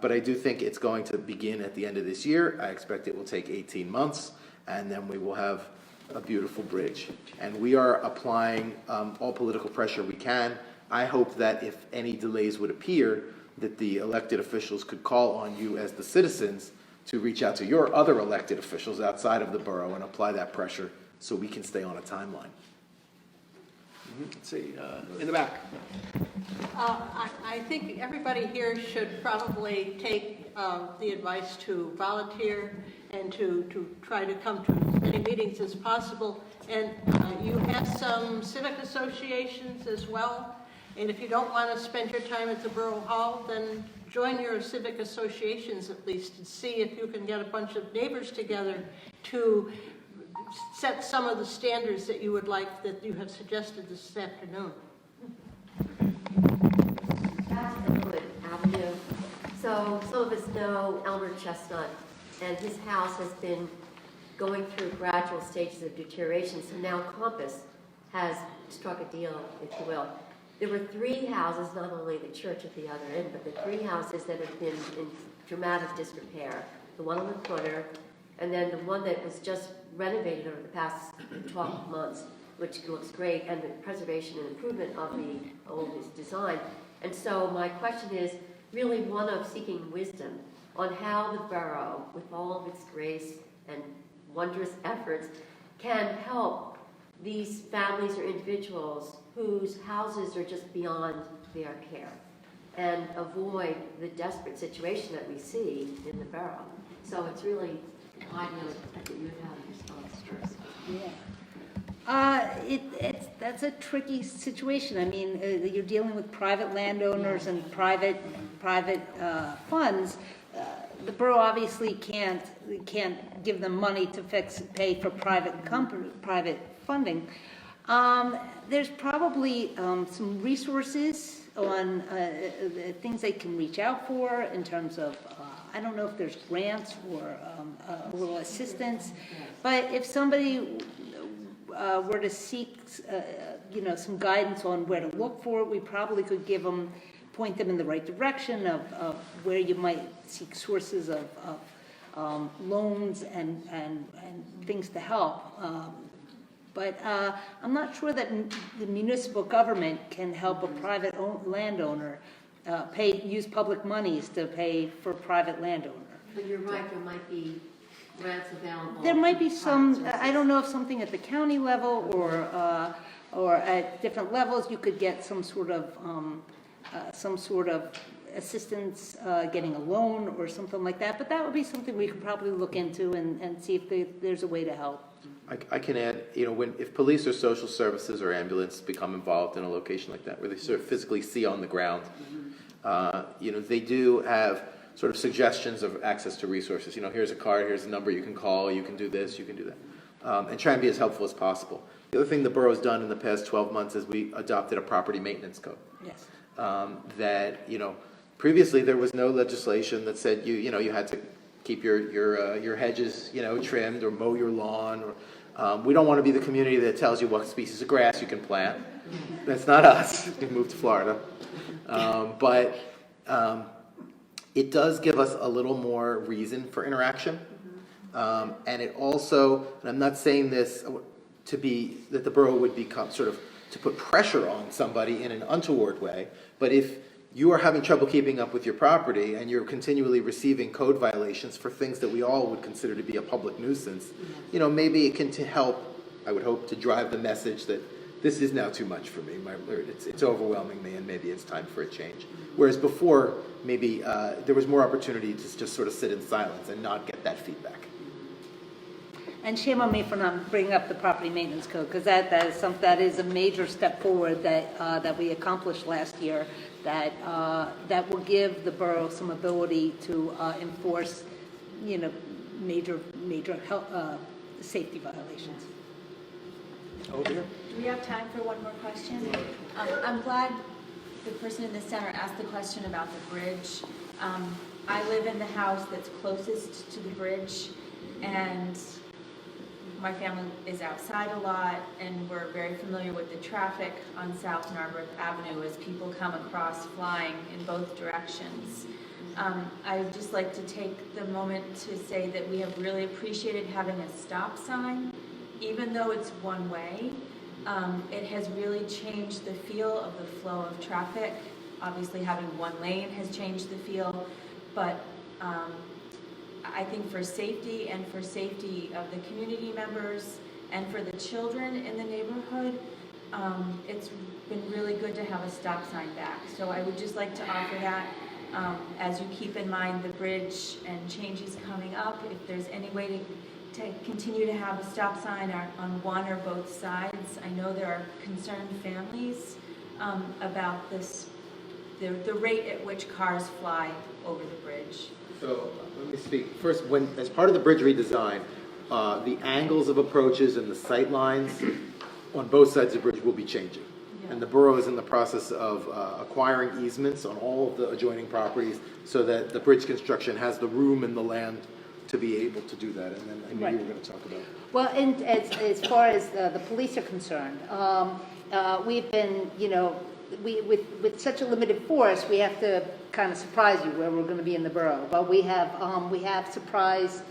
but I do think it's going to begin at the end of this year. I expect it will take 18 months, and then we will have a beautiful bridge. And we are applying all political pressure we can. I hope that if any delays would appear, that the elected officials could call on you as the citizens to reach out to your other elected officials outside of the borough and apply that pressure so we can stay on a timeline. Let's see, in the back. I think everybody here should probably take the advice to volunteer and to try to come to as many meetings as possible. And you have some civic associations as well. And if you don't want to spend your time at the Borough Hall, then join your civic associations at least and see if you can get a bunch of neighbors together to set some of the standards that you would like, that you have suggested this afternoon. That's a good avenue. So some of us know Elmer Chestnut, and his house has been going through gradual stages of deterioration. So now Compass has struck a deal, if you will. There were 3 houses, not only the church at the other end, but the 3 houses that have been in dramatic disrepair. The one on the corner, and then the one that was just renovated over the past 12 months, which looks great, and the preservation and improvement of the old design. And so my question is really one of seeking wisdom on how the borough, with all of its grace and wondrous efforts, can help these families or individuals whose houses are just beyond their care and avoid the desperate situation that we see in the borough. So it's really ideal that you would have a response first. Yeah. That's a tricky situation. I mean, you're dealing with private landowners and private funds. The borough obviously can't give them money to pay for private funding. There's probably some resources on things they can reach out for in terms of, I don't know if there's grants or a little assistance, but if somebody were to seek, some guidance on where to look for it, we probably could point them in the right direction of where you might seek sources of loans and things to help. But I'm not sure that the municipal government can help a private landowner use public monies to pay for a private landowner. But you're right, there might be grants available. There might be some, I don't know if something at the county level or at different levels, you could get some sort of assistance, getting a loan or something like that, but that would be something we could probably look into and see if there's a way to help. I can add, if police or social services or ambulance become involved in a location like that, where they sort of physically see on the ground, they do have sort of suggestions of access to resources. Here's a card, here's a number you can call, you can do this, you can do that, and try and be as helpful as possible. The other thing the borough's done in the past 12 months is we adopted a property maintenance code. Yes. That previously there was no legislation that said you had to keep your hedges trimmed or mow your lawn. Or we don't want to be the community that tells you what species of grass you can plant. That's not us. We moved to Florida, but it does give us a little more reason for interaction, and it also. And I'm not saying this that the borough would become sort of to put pressure on somebody in an untoward way, but if you are having trouble keeping up with your property and you're continually receiving code violations for things that we all would consider to be a public nuisance, maybe it can help, I would hope, to drive the message that this is now too much for me. It's overwhelming me and maybe it's time for a change. Whereas before, maybe there was more opportunity to just sort of sit in silence and not get that feedback. And shame on me for not bringing up the property maintenance code, because that is a major step forward that we accomplished last year. That will give the borough some ability to enforce, major health, safety violations. Over here. Do we have time for one more question? I'm glad the person in the center asked the question about the bridge. I live in the house that's closest to the bridge, and my family is outside a lot, and we're very familiar with the traffic on South Narberth Avenue as people come across flying in both directions. I would just like to take the moment to say that we have really appreciated having a stop sign, even though it's one way. It has really changed the feel of the flow of traffic. Obviously, having one lane has changed the feel, but I think for safety and for safety of the community members and for the children in the neighborhood, it's been really good to have a stop sign back. So I would just like to offer that as you keep in mind the bridge and changes coming up. If there's any way to continue to have a stop sign on one or both sides. I know there are concerned families about the rate at which cars fly over the bridge. So let me speak. First, as part of the bridge redesign, the angles of approaches and the sight lines on both sides of the bridge will be changing. Yeah. And the borough is in the process of acquiring easements on all of the adjoining properties so that the bridge construction has the room and the land to be able to do that. And then I knew you were going to talk about it. Well, and as far as the police are concerned, we've been, with such a limited force, we have to kind of surprise you where we're going to be in the borough. But we have surprise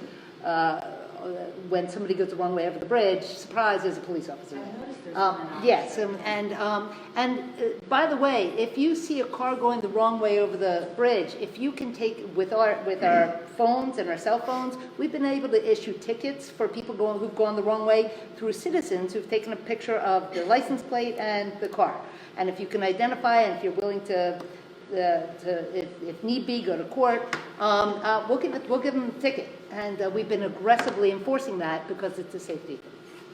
when somebody goes the wrong way over the bridge. Surprise, there's a police officer. Yes, and by the way, if you see a car going the wrong way over the bridge, if you can take with our phones and our cell phones, we've been able to issue tickets for people who've gone the wrong way through citizens who've taken a picture of the license plate and the car. And if you can identify, and if you're willing to if need be, go to court, we'll give them a ticket. And we've been aggressively enforcing that because it's a safety.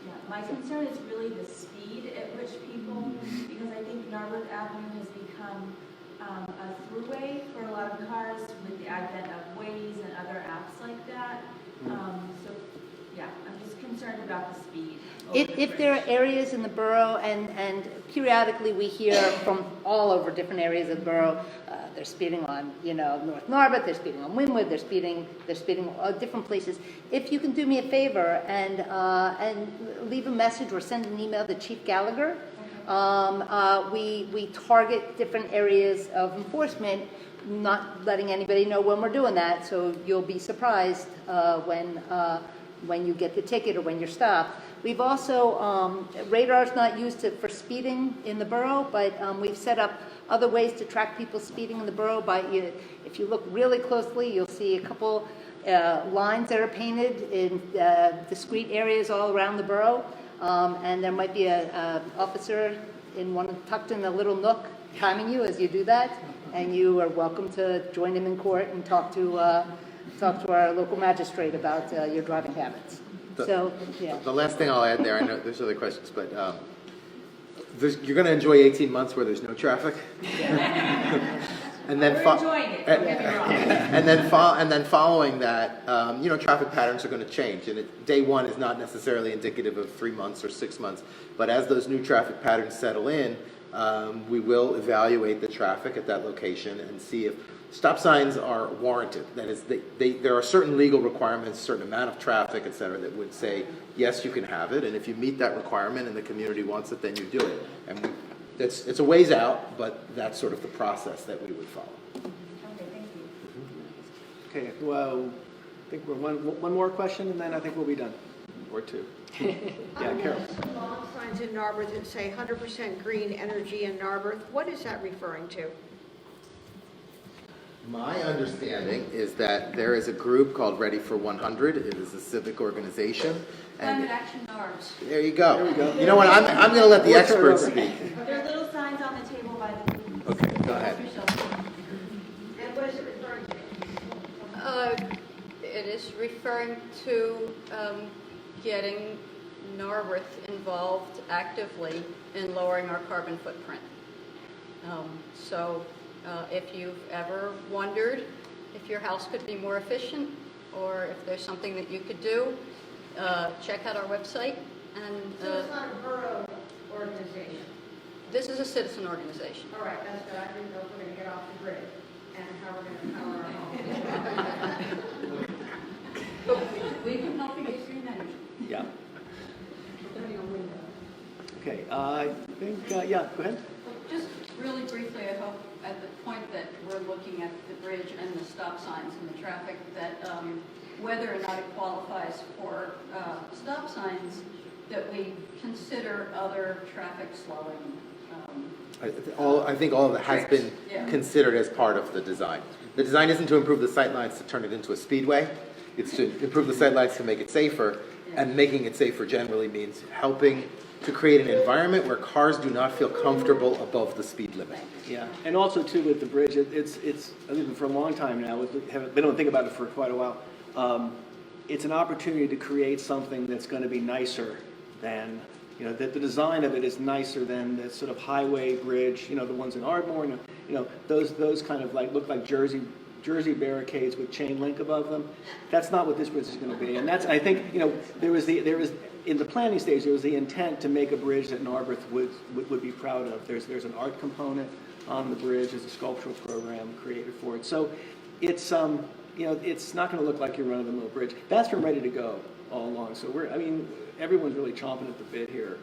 Yeah, my concern is really the speed at which people, because I think Narberth Avenue has become a throughway for a lot of cars with the advent of Waze and other apps like that. So, yeah, I'm just concerned about the speed. If there are areas in the borough, and periodically we hear from all over different areas of the borough, they're speeding on, North Narberth, they're speeding on Wynwood, they're speeding different places. If you can do me a favor and leave a message or send an email to Chief Gallagher, we target different areas of enforcement, not letting anybody know when we're doing that, so you'll be surprised when you get the ticket or when you're stopped. We've also, radar's not used for speeding in the borough, but we've set up other ways to track people speeding in the borough. If you look really closely, you'll see a couple lines that are painted in discrete areas all around the borough, and there might be an officer in one tucked in a little nook timing you as you do that. and you are welcome to join him in court and talk to our local magistrate about your driving habits. So, yeah. The last thing I'll add there, I know there's other questions, but you're going to enjoy 18 months where there's no traffic. And then We're enjoying it, don't get me wrong. and then following that, traffic patterns are going to change. And day one is not necessarily indicative of 3 months or 6 months. But as those new traffic patterns settle in, we will evaluate the traffic at that location and see if stop signs are warranted. That is, there are certain legal requirements, a certain amount of traffic, et cetera, that would say, yes, you can have it. And if you meet that requirement and the community wants it, then you do it. And it's a ways out, but that's sort of the process that we would follow. Okay, thank you. Okay, well, I think we're one more question, and then I think we'll be done, or two. Yeah, Carol. Long signs in Narberth that say 100% green energy in Narberth. What is that referring to? My understanding is that there is a group called Ready for 100. It is a civic organization. Climate Action NARBS. There you go. You know what? I'm going to let the experts speak. There are little signs on the table by the. Okay, go ahead. And what is it referring to? It is referring to getting Narberth involved actively in lowering our carbon footprint. If you've ever wondered if your house could be more efficient or if there's something that you could do, check out our website. So it's not a borough organization? This is a citizen organization. All right, that's good. I didn't know if we're going to get off the grid and how we're going to power our homes. But we can help you get green energy. Yeah. Okay, I think, yeah, go ahead. Just really briefly, I hope at the point that we're looking at the bridge and the stop signs and the traffic, that whether or not it qualifies for stop signs, that we consider other traffic slowing. I think all of that has been considered as part of the design. The design isn't to improve the sightlines to turn it into a speedway. It's to improve the sightlines to make it safer, and making it safer generally means helping to create an environment where cars do not feel comfortable above the speed limit. Yeah, and also too with the bridge, it's I mean, for a long time now, we've been able to think about it for quite a while. It's an opportunity to create something that's going to be nicer than, that the design of it is nicer than the sort of highway bridge, the ones in Ardmore, those kind of look like Jersey barricades with chain link above them. That's not what this bridge is going to be. And that's, I think, there was in the planning stage, there was the intent to make a bridge that Narberth would be proud of. There's an art component on the bridge. There's a sculptural program created for it. So it's, it's not going to look like your run-of-the-mill bridge. That's been ready to go all along. So everyone's really chomping at the bit here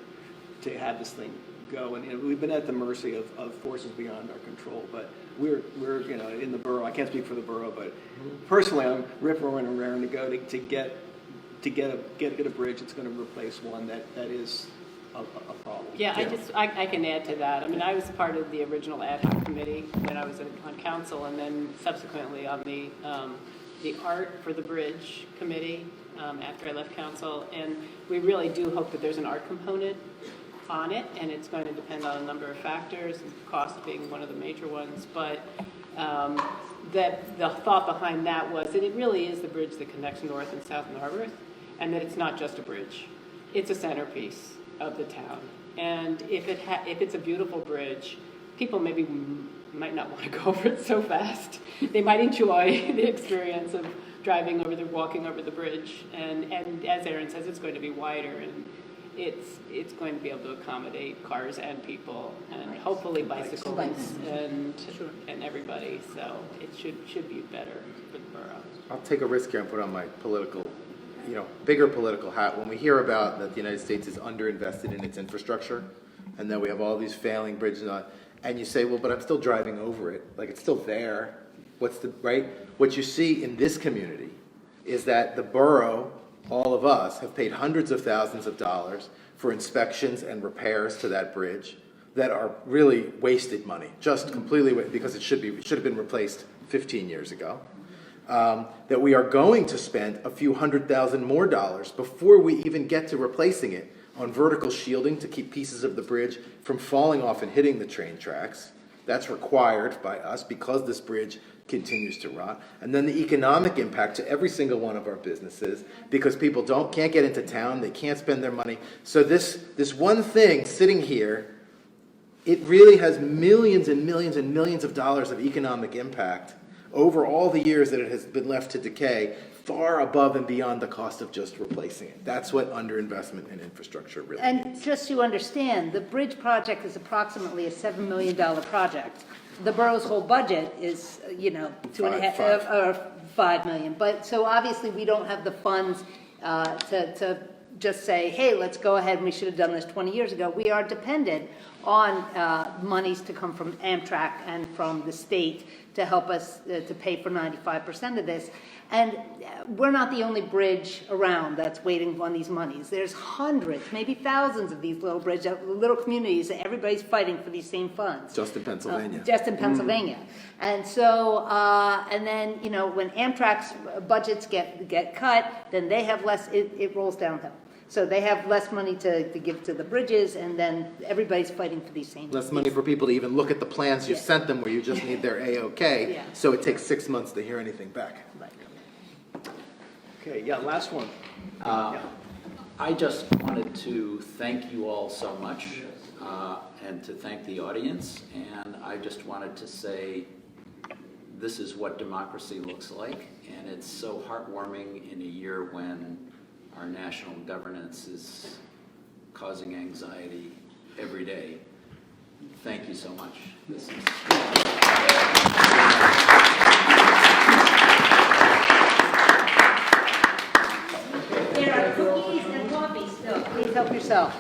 to have this thing go. And we've been at the mercy of forces beyond our control. But we're in the borough. I can't speak for the borough, but personally, I'm rip-roaring and raring to go to get a bridge that's going to replace one that is a problem. Yeah, I can add to that. I mean, I was part of the original ad hoc committee when I was on council, and then subsequently on the art for the bridge committee after I left council. And we really do hope that there's an art component on it, and it's going to depend on a number of factors, cost being one of the major ones. But that the thought behind that was that it really is the bridge that connects North and South Narberth, and that it's not just a bridge. It's a centerpiece of the town. And if it's a beautiful bridge, people might not want to go over it so fast. They might enjoy the experience of walking over the bridge. And as Aaron says, it's going to be wider, and it's going to be able to accommodate cars and people, and hopefully bicycles and everybody. So it should be better for the borough. I'll take a risk here and put on my bigger political hat. When we hear about that the United States is underinvested in its infrastructure, and that we have all these failing bridges, and you say, well, but I'm still driving over it. Like, it's still there. What you see in this community is that the borough, all of us, have paid hundreds of thousands of dollars for inspections and repairs to that bridge that are really wasted money, just completely because it should have been replaced 15 years ago. That we are going to spend a few $100,000 more before we even get to replacing it on vertical shielding to keep pieces of the bridge from falling off and hitting the train tracks. That's required by us because this bridge continues to rot. And then the economic impact to every single one of our businesses, because people can't get into town, they can't spend their money. So this one thing sitting here, it really has millions and millions and millions of dollars of economic impact over all the years that it has been left to decay, far above and beyond the cost of just replacing it. That's what underinvestment in infrastructure really means. And just to understand, the bridge project is approximately a $7 million project. The borough's whole budget is, $2.5 or $5 million. But so obviously we don't have the funds to just say, hey, let's go ahead and we should have done this 20 years ago. We are dependent on monies to come from Amtrak and from the state to help us to pay for 95% of this. And we're not the only bridge around that's waiting on these monies. There's hundreds, maybe thousands of these little bridges, little communities that everybody's fighting for these same funds. Just in Pennsylvania. Just in Pennsylvania. And so, and then, when Amtrak's budgets get cut, then they have less, it rolls downhill. So they have less money to give to the bridges, and then everybody's fighting for these same. Less money for people to even look at the plans you sent them where you just need their A-OK. Yeah. So it takes 6 months to hear anything back. Okay, yeah, last one. I just wanted to thank you all so much and to thank the audience. And I just wanted to say this is what democracy looks like. And it's so heartwarming in a year when our national governance is causing anxiety every day. Thank you so much. This is There are cookies and coffee still. Please help yourself.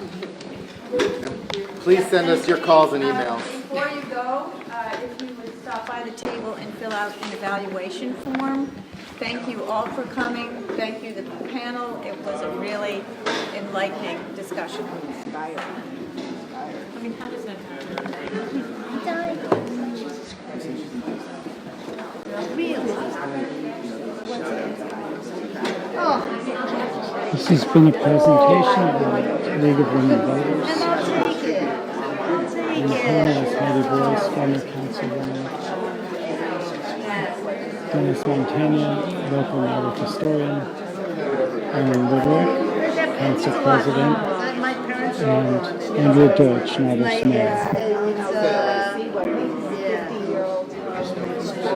Please send us your calls and emails. Before you go, if you would stop by the table and fill out an evaluation form. Thank you all for coming. Thank you, the panel. It was a really enlightening discussion. I mean, how does that happen? This has been a presentation of the League of Women Voters. And I'll take it. And the panel is Heidi, former councilwoman, Montagna, local Narberth historian, Muderick, council president, and Andrea Deutsch, Narberth's mayor.